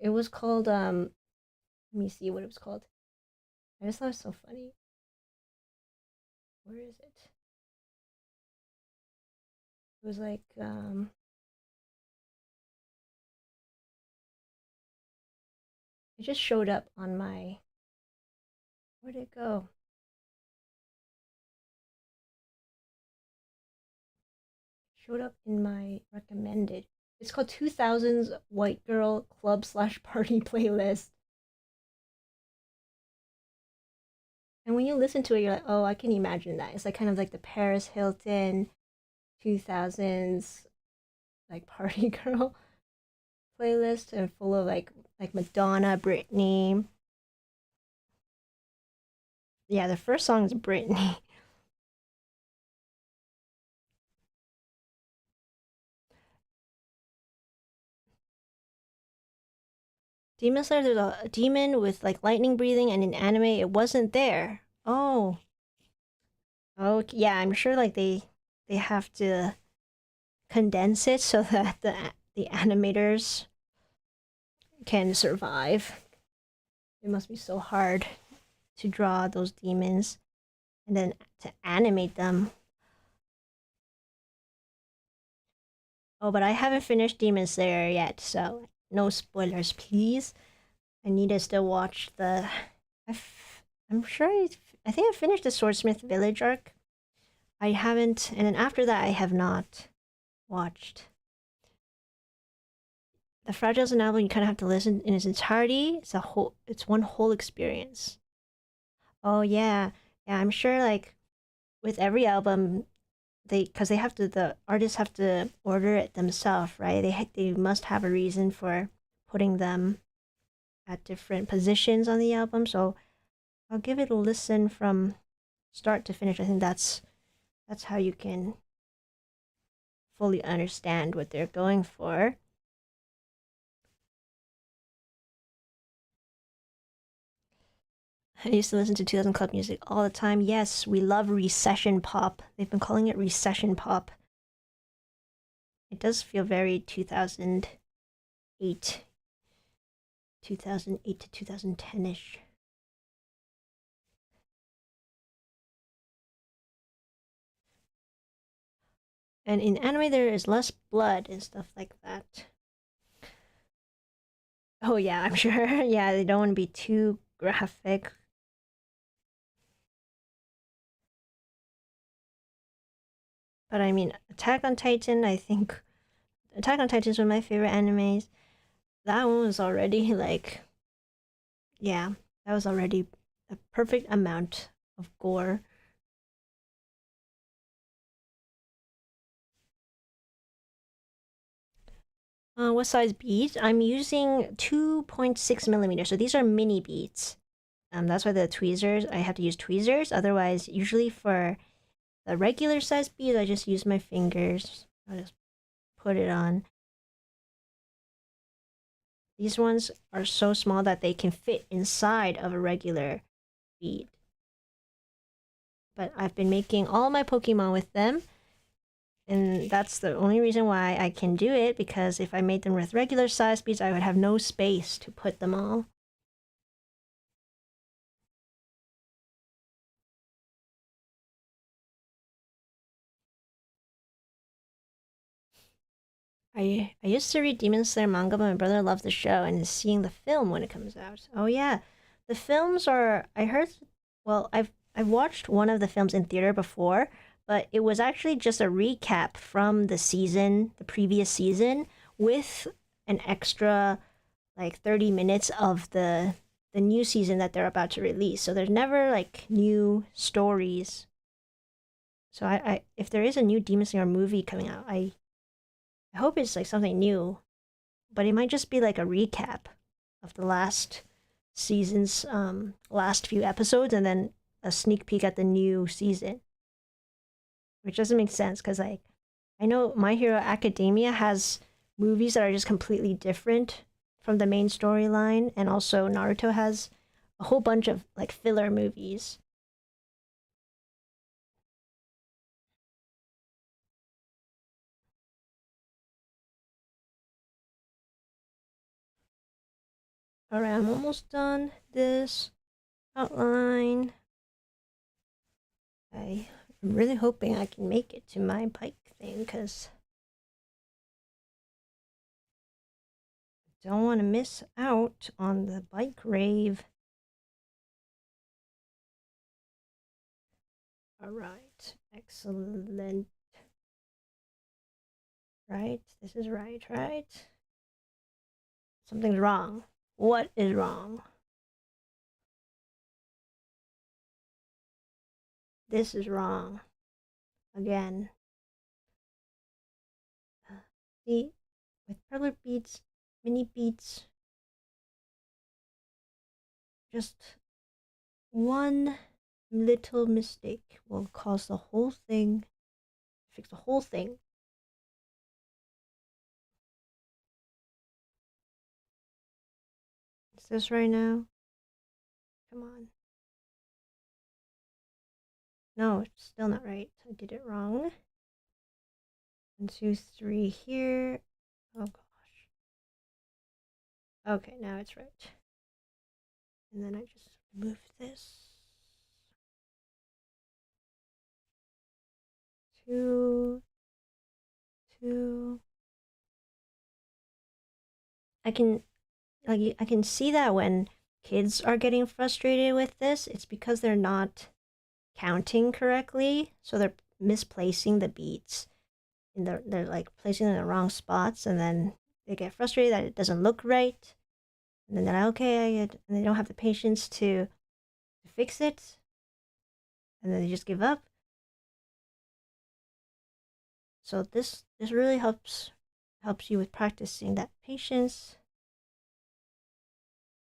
It was called let me see what it was called. I just thought it was so funny. Where is it? It was like it just showed up on my, where'd it go? Showed up in my recommended. It's called 2000s White Girl Club / Party Playlist. And when you listen to it, you're like, oh, I can imagine that. It's like kind of like the Paris Hilton 2000s like party girl playlist, and full of like Madonna, Britney. Yeah, the first song is Britney. Demon Slayer, there's a demon with like lightning breathing, and in anime it wasn't there. Oh. Oh yeah, I'm sure like they have to condense it so that the animators can survive. It must be so hard to draw those demons and then to animate them. Oh, but I haven't finished Demon Slayer yet, so no spoilers, please. I need to still watch the. I'm sure I think I finished the Swordsmith Village arc. I haven't, and then after that, I have not watched. The Fragile album. You kind of have to listen in its entirety. It's one whole experience. Oh yeah, yeah. I'm sure like with every album, because they have to, the artists have to order it themselves, right? They must have a reason for putting them at different positions on the album. So I'll give it a listen from start to finish. I think that's how you can fully understand what they're going for. I used to listen to 2000 club music all the time. Yes, we love recession pop. They've been calling it recession pop. It does feel very 2008. 2008 to 2010-ish. And in anime, there is less blood and stuff like that. Oh, yeah, I'm sure. Yeah, they don't want to be too graphic. But I mean, Attack on Titan, I think Attack on Titan is one of my favorite animes. That one was already like, yeah, that was already a perfect amount of gore. What size beads? I'm using 2.6 millimeters. So these are mini beads. That's why the tweezers, I have to use tweezers. Otherwise, usually for the regular size beads, I just use my fingers. I'll just put it on. These ones are so small that they can fit inside of a regular bead. But I've been making all my Pokemon with them. And that's the only reason why I can do it, because if I made them with regular size beads, I would have no space to put them all. I used to read Demon Slayer manga, but my brother loves the show and is seeing the film when it comes out. Oh yeah, the films are. I heard. Well, I've watched one of the films in theater before, but it was actually just a recap from the season, the previous season, with an extra like 30 minutes of the new season that they're about to release. So there's never like new stories. So I if there is a new Demon Slayer movie coming out, I hope it's like something new, but it might just be like a recap of the last season's last few episodes and then a sneak peek at the new season, which doesn't make sense because like I know My Hero Academia has movies that are just completely different from the main storyline, and also Naruto has a whole bunch of like filler movies. All right, I'm almost done this outline. I'm really hoping I can make it to my bike thing because I don't want to miss out on the bike rave. All right, excellent. Right, this is right, right? Something's wrong. What is wrong? This is wrong. Again. See, with Perler beads, mini beads, just one little mistake will cause the whole thing, fix the whole thing. Is this right now? Come on. No, it's still not right. I did it wrong. 1, 2, 3 here. Oh gosh. Okay, now it's right. And then I just move this. 2, 2. I can see that when kids are getting frustrated with this, it's because they're not counting correctly, so they're misplacing the beats, and they're like placing them in the wrong spots, and then they get frustrated that it doesn't look right, and then they're like, okay, and they don't have the patience to fix it, and then they just give up. So this really helps you with practicing that patience,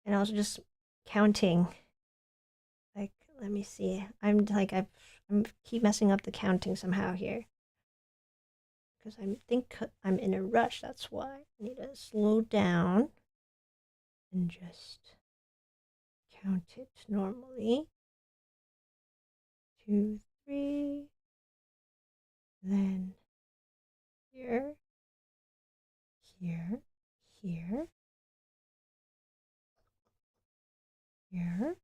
and also just counting. Like, let me see. I'm keep messing up the counting somehow here. Because I think I'm in a rush, that's why. I need to slow down and just count it normally. 2, 3. Then here, here, here, here.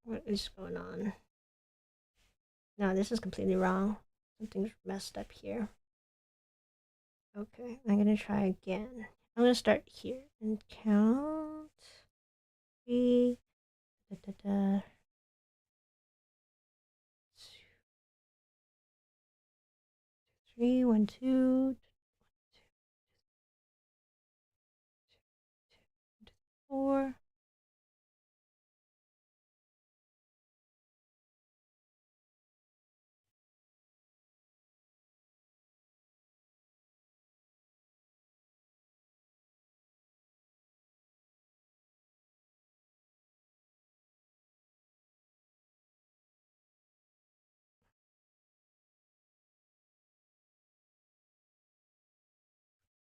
What is going on? No, this is completely wrong. Something's messed up here. Okay, I'm gonna try again. I'm gonna start here and count. 3. Da, da, da. 3, 1, 2, 4.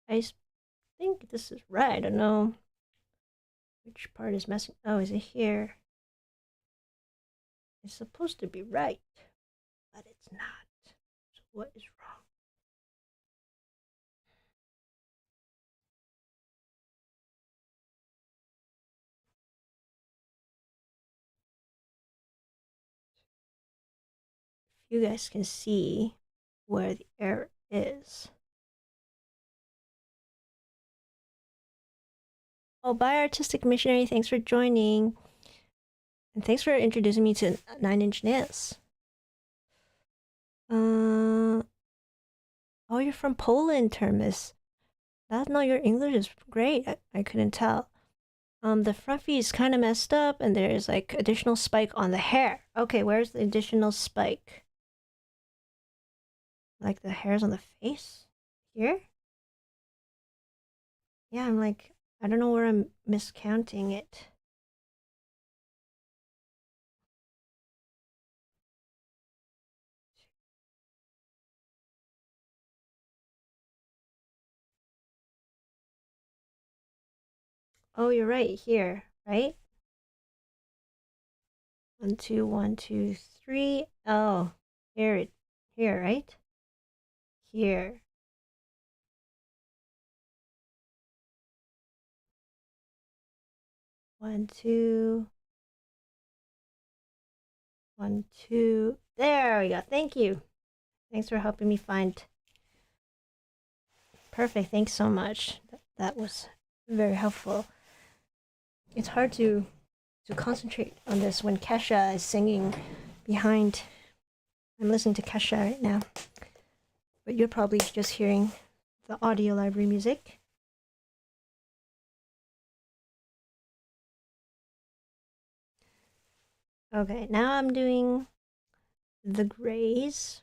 I think this is right. I don't know which part is messing. Oh, is it here? It's supposed to be right, but it's not. So what is wrong? If you guys can see where the error is. Oh, bye, Artistic Missionary. Thanks for joining. And thanks for introducing me to 9-Inch Nails. Oh, you're from Poland, Termis. No, your English is great. I couldn't tell. The Fruffy is kind of messed up, and there's like additional spike on the hair. Okay, where's the additional spike? Like the hairs on the face? Here? Yeah, I'm like, I don't know where I'm miscounting it. Oh, you're right, here, right? 1, 2, 1, 2, 3. Oh, here, right? Here. One, two. 1, 2. There we go. Thank you. Thanks for helping me find. Perfect. Thanks so much. That was very helpful. It's hard to concentrate on this when Kesha is singing behind. I'm listening to Kesha right now, but you're probably just hearing the audio library music. Okay, now I'm doing the grays.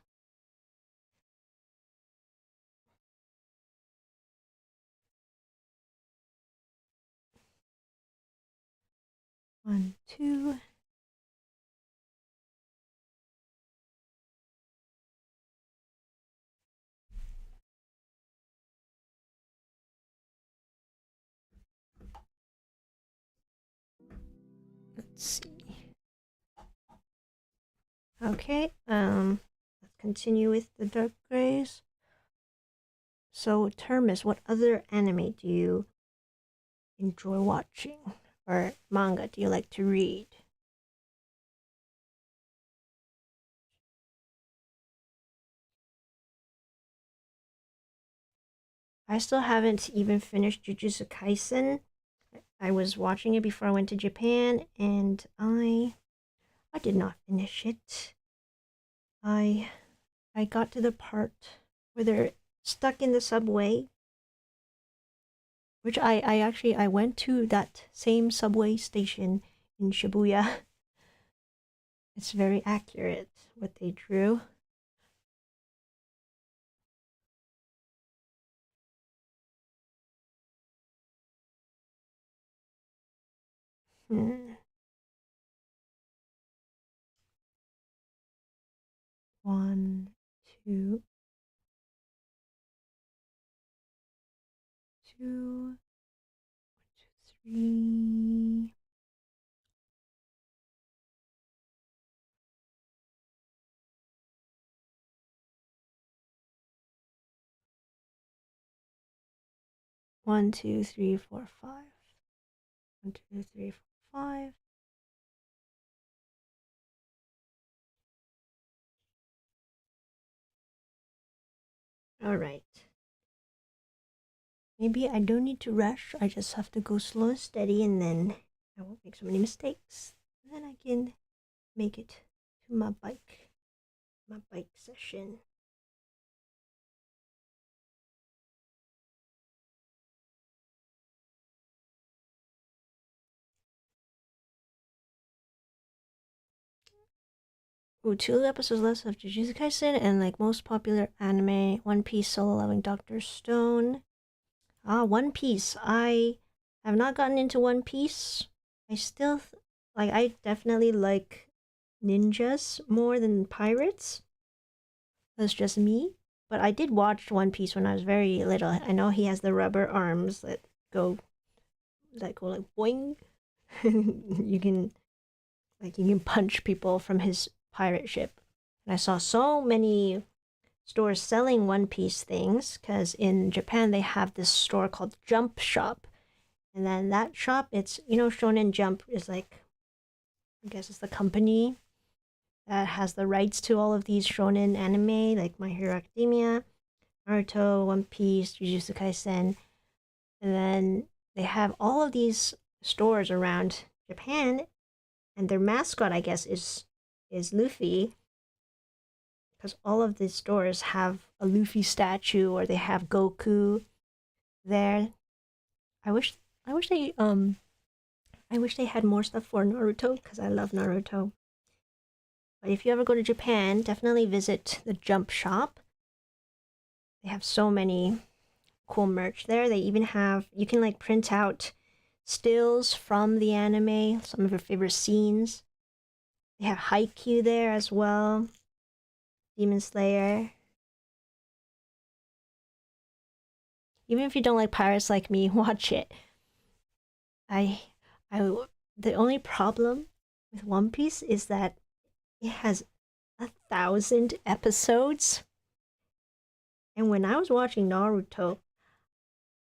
One, two. Let's see. Okay, let's continue with the dark grays. So, Termis, what other anime do you enjoy watching? Or manga do you like to read? I still haven't even finished Jujutsu Kaisen. I was watching it before I went to Japan, and I did not finish it. I got to the part where they're stuck in the subway, which I actually I went to that same subway station in Shibuya. It's very accurate what they drew. Hmm. 1, 2, 2, 3. One, two, three, four, 5. 1, 2, 3, 4, 5. All right. Maybe I don't need to rush. I just have to go slow and steady, and then I won't make so many mistakes. And then I can make it to my bike session. Ooh, 2 episodes left of Jujutsu Kaisen, and like most popular anime, One Piece, Solo Leveling, Doctor Stone. One Piece. I have not gotten into One Piece. I still like. I definitely like ninjas more than pirates. That's just me. But I did watch One Piece when I was very little. I know he has the rubber arms go that go like boing. you can you can punch people from his pirate ship. And I saw so many stores selling One Piece things because in Japan they have this store called Jump Shop. And then that shop, it's, Shonen Jump is like, I guess it's the company that has the rights to all of these shonen anime, like My Hero Academia, Naruto, One Piece, Jujutsu Kaisen. And then they have all of these stores around Japan, and their mascot, I guess, is Luffy. Because all of these stores have a Luffy statue, or they have Goku there. I wish they I wish they had more stuff for Naruto because I love Naruto. But if you ever go to Japan, definitely visit the Jump Shop. They have so many cool merch there. They even have, you can like print out stills from the anime, some of your favorite scenes. They have Haikyuu there as well. Demon Slayer. Even if you don't like pirates like me, watch it. I, the only problem with One Piece is that it has 1,000 episodes. And when I was watching Naruto,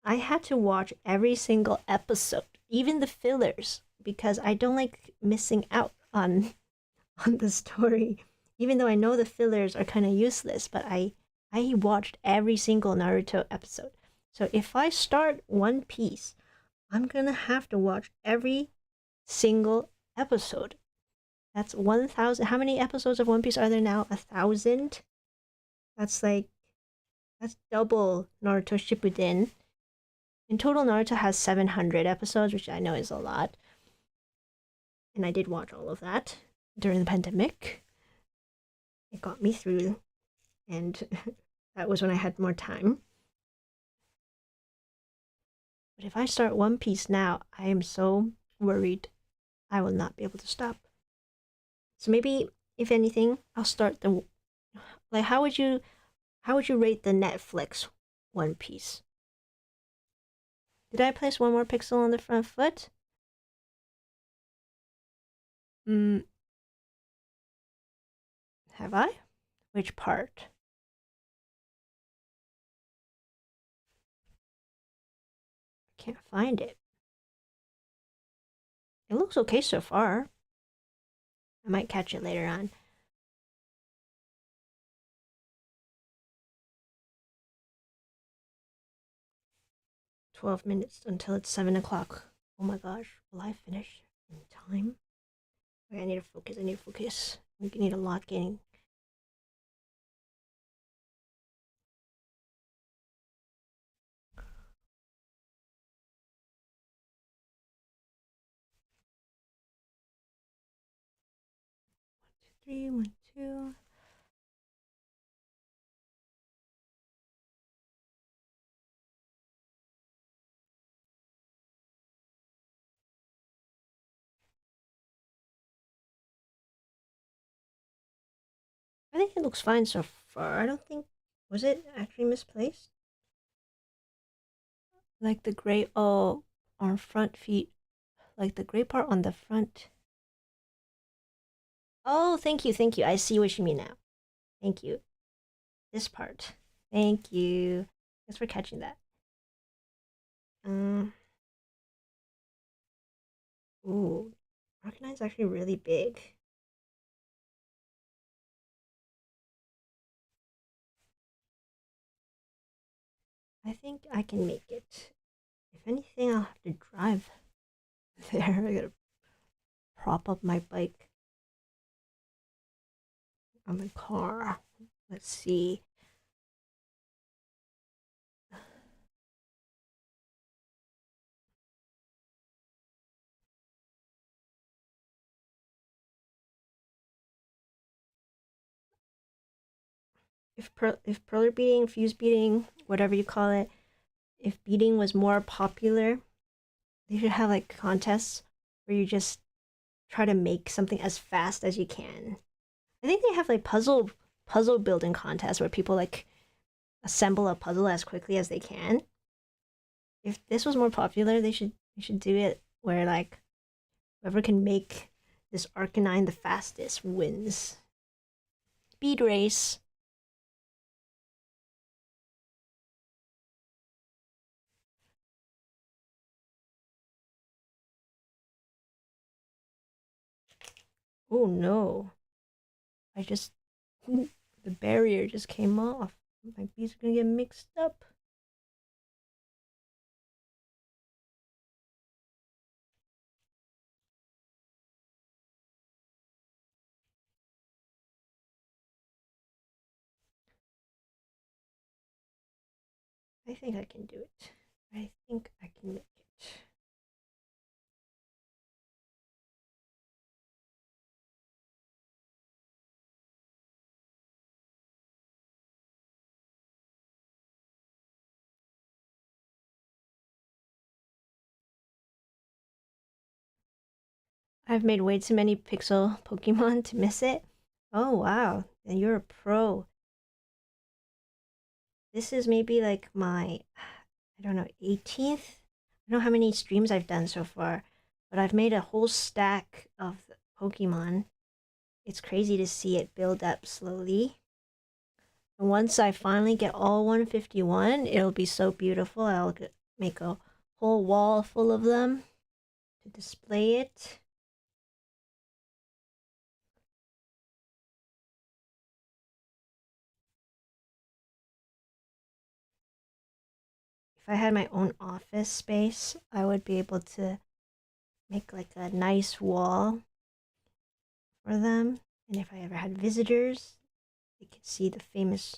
I had to watch every single episode, even the fillers, because I don't like missing out on on the story. Even though I know the fillers are kind of useless, but I watched every single Naruto episode. So if I start One Piece, I'm gonna have to watch every single episode. That's 1,000. How many episodes of One Piece are there now? 1,000? That's like, that's double Naruto Shippuden. In total, Naruto has 700 episodes, which I know is a lot. And I did watch all of that during the pandemic. It got me through, and that was when I had more time. But if I start One Piece now, I am so worried I will not be able to stop. So maybe, if anything, I'll start the, like, how would you rate the Netflix One Piece? Did I place one more pixel on the front foot? Hmm, have I? Which part? I can't find it. It looks okay so far. I might catch it later on. 12 minutes until it's 7 o'clock. Oh my gosh, will I finish in time? Okay, I need to focus, I need to focus. We need a lot getting. Three, 1, 2. I think it looks fine so far. I don't think, was it actually misplaced? Like the gray, oh, on front feet, like the gray part on the front. Oh, thank you, thank you. I see what you mean now. Thank you. This part. Thank you. Thanks for catching that. Um, ooh, Arcanine's actually really big. I think I can make it. If anything, I'll have to drive there. I gotta prop up my bike on the car. Let's see. If perler beading, fuse beading, whatever you call it, if beading was more popular, they should have like contests where you just try to make something as fast as you can. I think they have like puzzle building contests where people like assemble a puzzle as quickly as they can. If this was more popular, they should do it where like whoever can make this Arcanine the fastest wins. Speed race. Oh no. I just the barrier just came off. My beads are gonna get mixed up. I think I can do it. I think I can make it. I've made way too many pixel Pokemon to miss it. Oh wow, then you're a pro. This is maybe like my, I don't know, 18th? I don't know how many streams I've done so far, but I've made a whole stack of Pokemon. It's crazy to see it build up slowly. And once I finally get all 151, it'll be so beautiful. I'll make a whole wall full of them to display it. If I had my own office space, I would be able to make like a nice wall for them. And if I ever had visitors, they could see the famous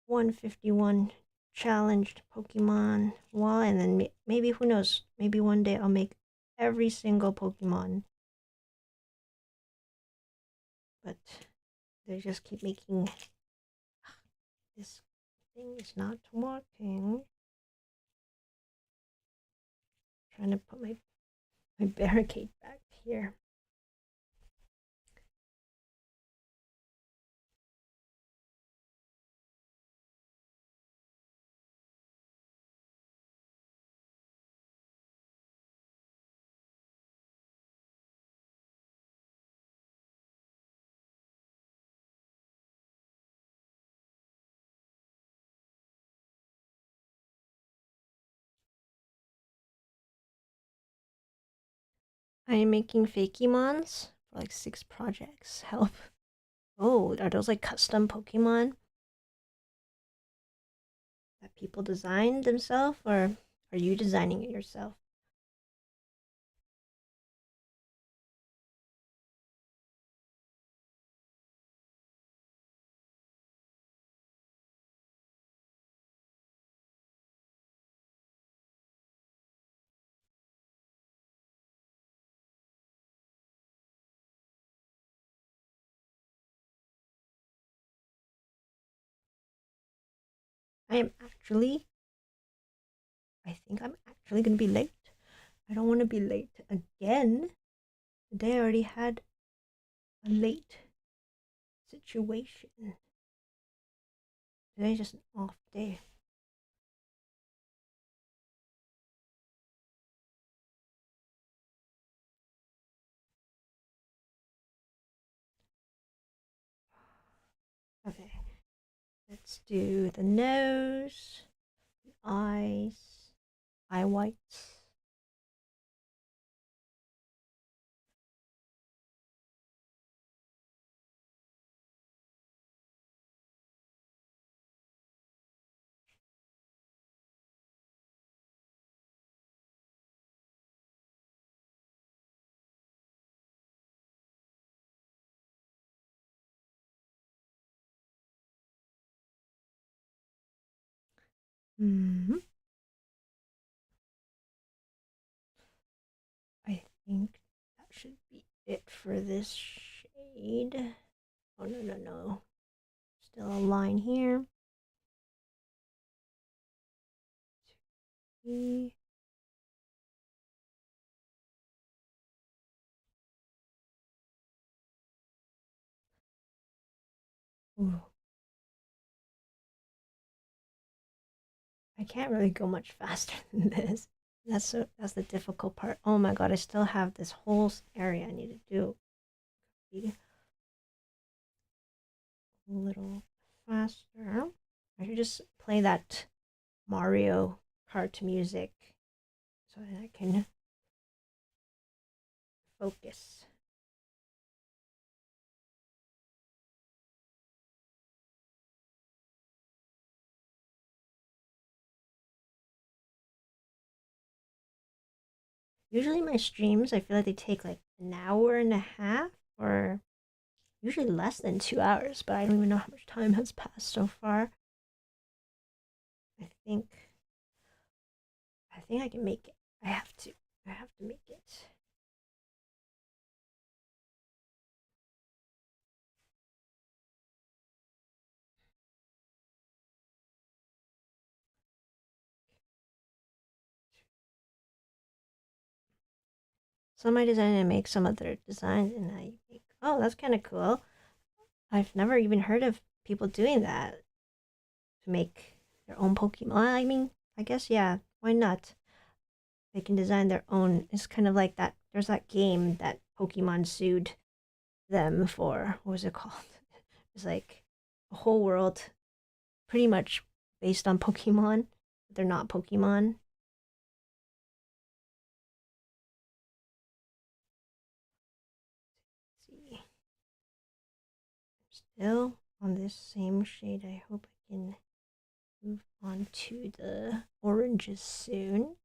151 challenged Pokemon wall. And then maybe, who knows, maybe one day I'll make every single Pokemon. But they just keep making, this thing is not working. I'm trying to put my barricade back here. I am making Fakemons for like 6 projects. Help. Oh, are those like custom Pokemon that people design themselves, or are you designing it yourself? I am actually, I think I'm actually gonna be late. I don't want to be late again. Today I already had a late situation. Today's just an off day. Okay, let's do the nose, the eyes, eye whites. Mm-hmm. I think that should be it for this shade. Oh, no, no, no. Still a line here. Ooh. I can't really go much faster than this. That's the difficult part. Oh my god, I still have this whole area I need to do. Be a little faster. I should just play that Mario Kart music so that I can focus. Usually my streams, I feel like they take like an hour and a half, or usually less than 2 hours, but I don't even know how much time has passed so far. I think I think I can make it. I have to. I have to make it. some I design and make, some other designs and I make. Oh, that's kind of cool. I've never even heard of people doing that to make their own Pokemon. I mean, I guess, yeah, why not? They can design their own. It's kind of like that. There's that game that Pokemon sued them for. What was it called? It's like a whole world pretty much based on Pokemon. But they're not Pokemon. Let's see. Still on this same shade. I hope I can move on to the oranges soon.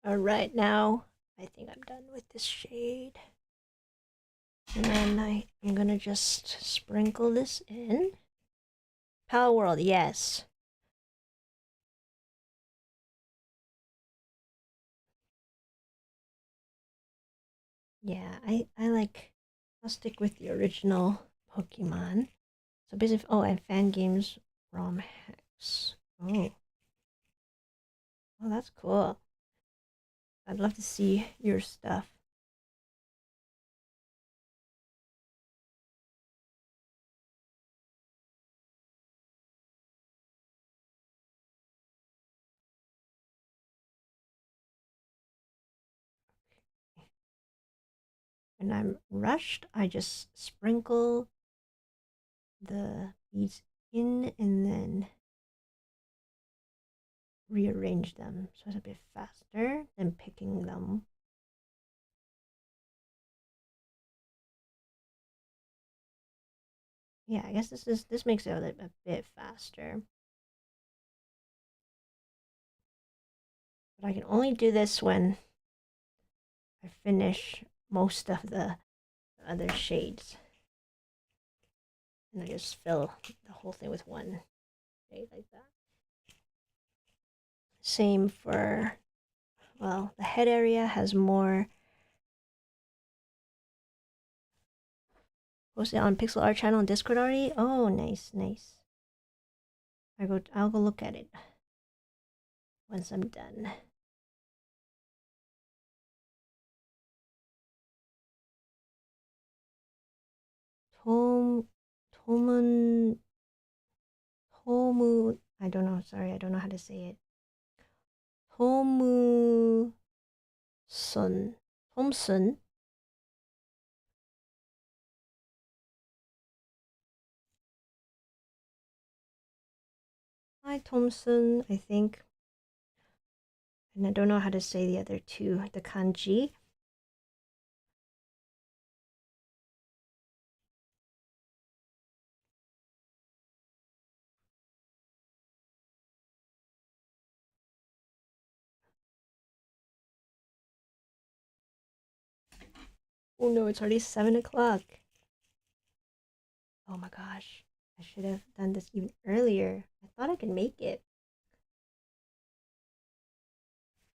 Alright, now I think I'm done with this shade. And then I'm gonna just sprinkle this in. Power World, yes. Yeah, I'll stick with the original Pokemon. So basically, oh, and fan games ROM hacks. Oh, oh, that's cool. I'd love to see your stuff. When I'm rushed, I just sprinkle the beads in and then rearrange them so it's a bit faster than picking them. Yeah, I guess this makes it a bit faster. But I can only do this when I finish most of the other shades. And I just fill the whole thing with one shade like that. Same for, well, the head area has more. Posted on Pixel Art channel and Discord already? Oh, nice, nice. I'll go look at it once I'm done. Tomun, I don't know, sorry, I don't know how to say it. Tomu Sun. Thompson. Hi, Thompson, I think. And I don't know how to say the other two, the kanji. Oh no, it's already 7 o'clock. Oh my gosh, I should have done this even earlier. I thought I could make it.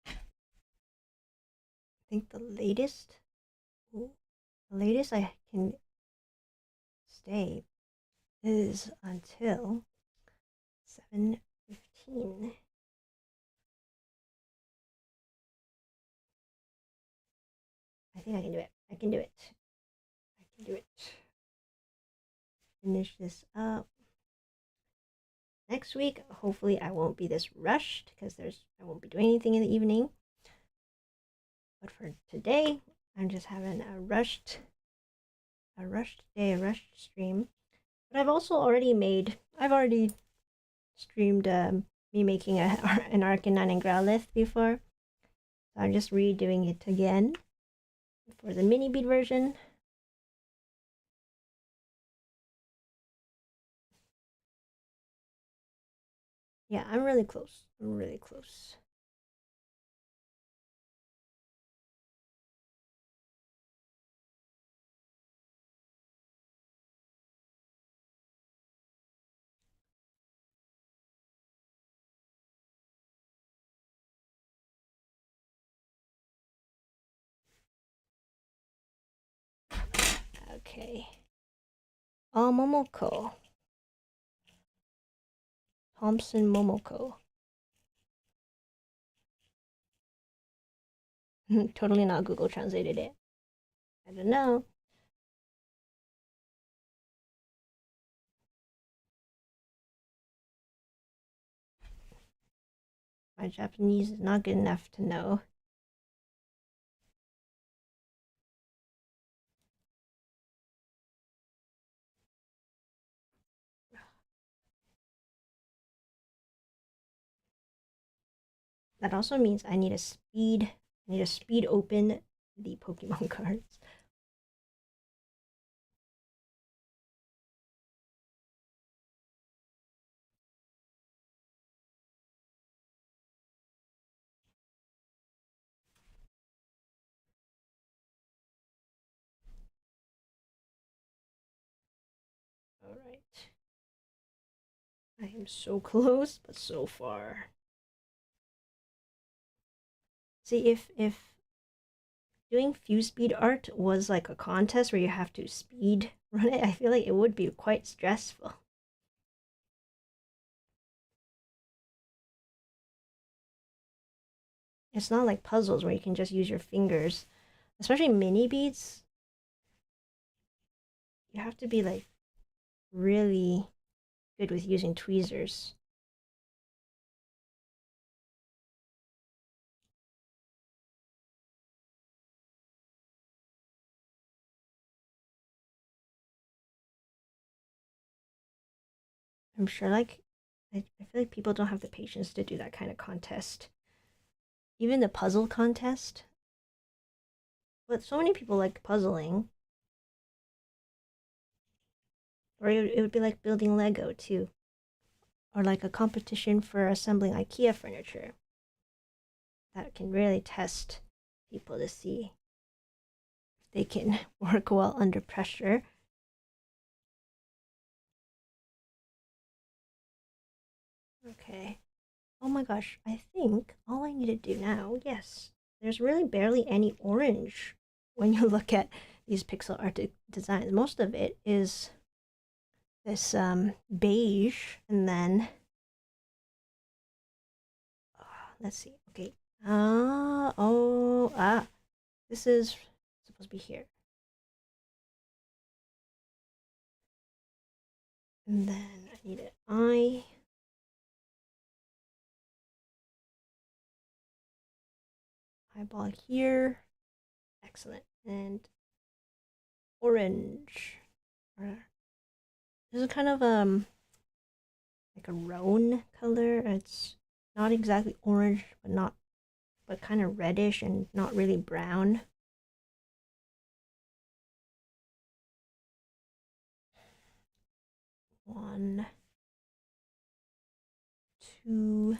I think the latest I can stay is until 7:15. I think I can do it. I can do it. I can do it. Finish this up. Next week, hopefully I won't be this rushed because I won't be doing anything in the evening. But for today, I'm just having a rushed day, a rushed stream. But I've already streamed me making an Arcanine and Growlithe before. So I'm just redoing it again for the mini bead version. Yeah, I'm really close. I'm really close. Okay. Oh, Momoko. Thompson Momoko. Totally not Google translated it. I don't know. My Japanese is not good enough to know. That also means I need to speed open the Pokemon cards. All right. I am so close, but so far. See, if doing fuse speed art was like a contest where you have to speed run it, I feel like it would be quite stressful. It's not like puzzles where you can just use your fingers. Especially mini beads, you have to be like really good with using tweezers. I'm sure like I feel like people don't have the patience to do that kind of contest. Even the puzzle contest. But so many people like puzzling. Or it would be like building Lego too. Or like a competition for assembling IKEA furniture. That can really test people to see if they can work well under pressure. Okay. Oh my gosh, I think all I need to do now, yes, there's really barely any orange when you look at these pixel art designs. Most of it is this beige, and then let's see. Okay. This is supposed to be here. And then I need an eye. Eyeball here. Excellent. And orange. This is kind of like a roan color. It's not exactly orange, but kind of reddish and not really brown. One, two.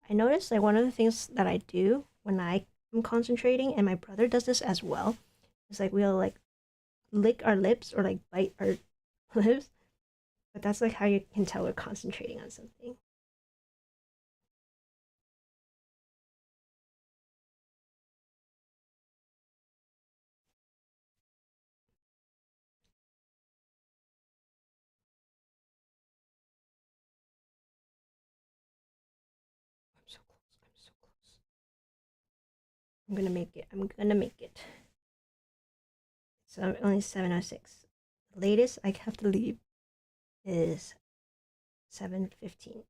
I noticed like one of the things that I do when I am concentrating, and my brother does this as well, is like we'll like lick our lips or like bite our lips. But that's like how you can tell we're concentrating on something. I'm so close. I'm so close. I'm gonna make it. I'm gonna make it. So I'm only 7:06. The latest I have to leave is 7:15.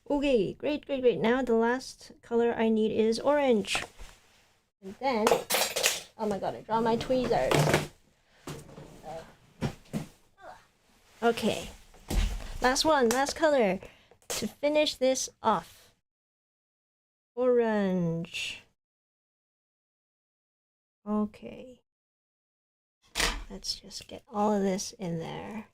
Okay, great, great, great. Now the last color I need is orange. And then, oh my god, I draw my tweezers. Okay, last one, last color to finish this off. Orange. Okay. Let's just get all of this in there.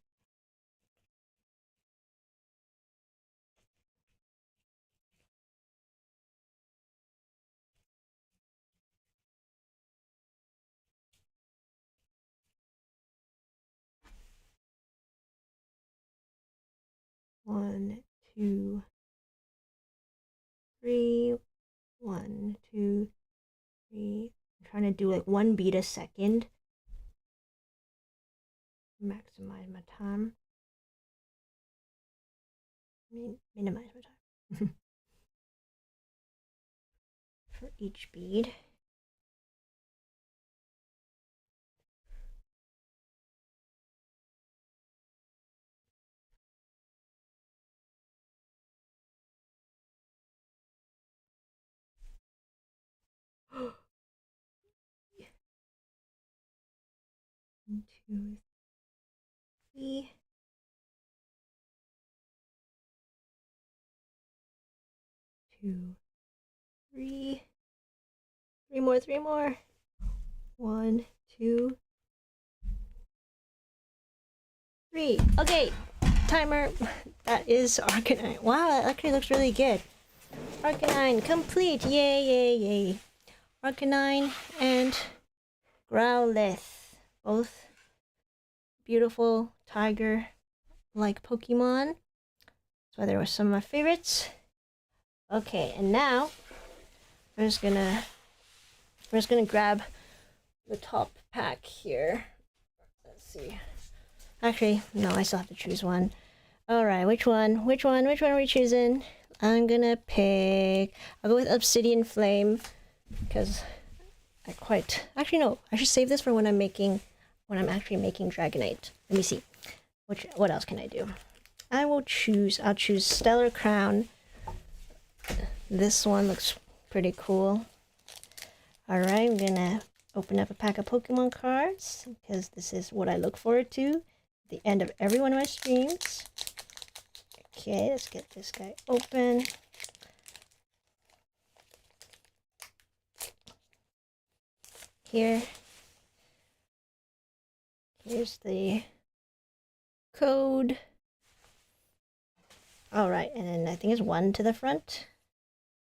One, two, three. 1, 2, 3. I'm trying to do like 1 bead a second. Maximize my time. Minimize my time. For each bead. One, two, three. Two, three. Three more. 1, 2, 3. Okay, timer. That is Arcanine. Wow, that actually looks really good. Arcanine complete. Yay, yay, yay. Arcanine and Growlithe. Both beautiful tiger-like Pokemon. That's why they were some of my favorites. Okay, and now we're just gonna grab the top pack here. Let's see. Actually, no, I still have to choose one. All right, which one are we choosing? I'm gonna pick. I'll go with Obsidian Flame because actually no. I should save this for when I'm actually making Dragonite. Let me see. What else can I do? I'll choose Stellar Crown. This one looks pretty cool. Alright, I'm gonna open up a pack of Pokemon cards because this is what I look forward to at the end of every one of my streams. Okay, let's get this guy open. Here's the code. All right, and then I think it's 1 to the front.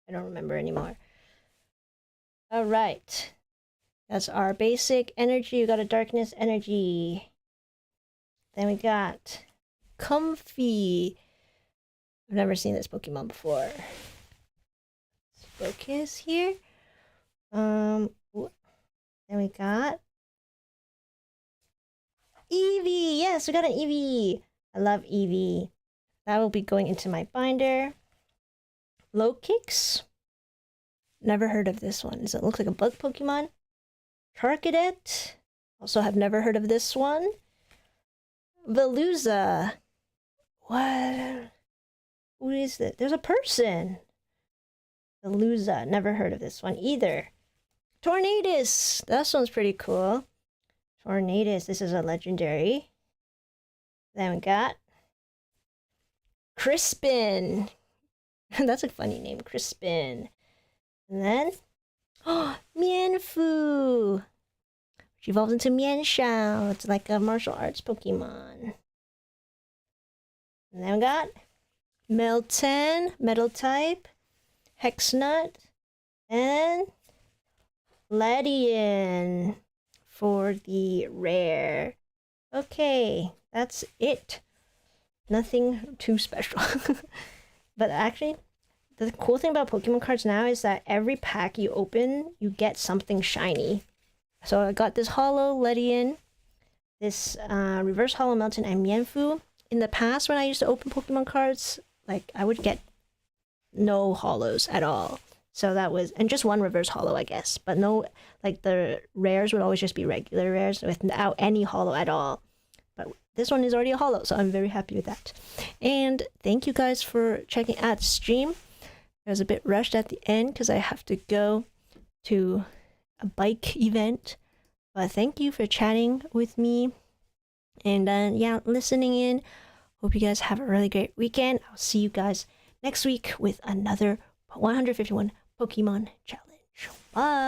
I don't remember anymore. All right, that's our basic energy. We got a darkness energy. Then we got Comfy. I've never seen this Pokemon before. Let's focus here. Then we got Eevee. Yes, we got an Eevee. I love Eevee. That will be going into my binder. Low Kicks. Never heard of this one. Does it look like a bug Pokemon? Charcadet. Also have never heard of this one. Veluza. What? Who is this? There's a person. Veluza. Never heard of this one either. Tornadus. That one's pretty cool. Tornadus. This is a legendary. Then we got Crispin. That's a funny name, Crispin. And then, oh, Mienfoo, which evolves into Mienshao. It's like a martial arts Pokemon. And then we got Meltan, Metal type, Hexnut, and Ledian for the rare. Okay, that's it. Nothing too special. But actually, the cool thing about Pokemon cards now is that every pack you open, you get something shiny. So I got this Holo Ledian, this Reverse Holo Melton, and Mienfoo. In the past, when I used to open Pokemon cards, like I would get no Holos at all. So that was, and just one Reverse Holo, I guess. But no, like the rares would always just be regular rares without any Holo at all. But this one is already a holo, so I'm very happy with that. And thank you guys for checking out the stream. I was a bit rushed at the end because I have to go to a bike event. But thank you for chatting with me. And yeah, listening in. Hope you guys have a really great weekend. I'll see you guys next week with another 151 Pokemon challenge. Bye!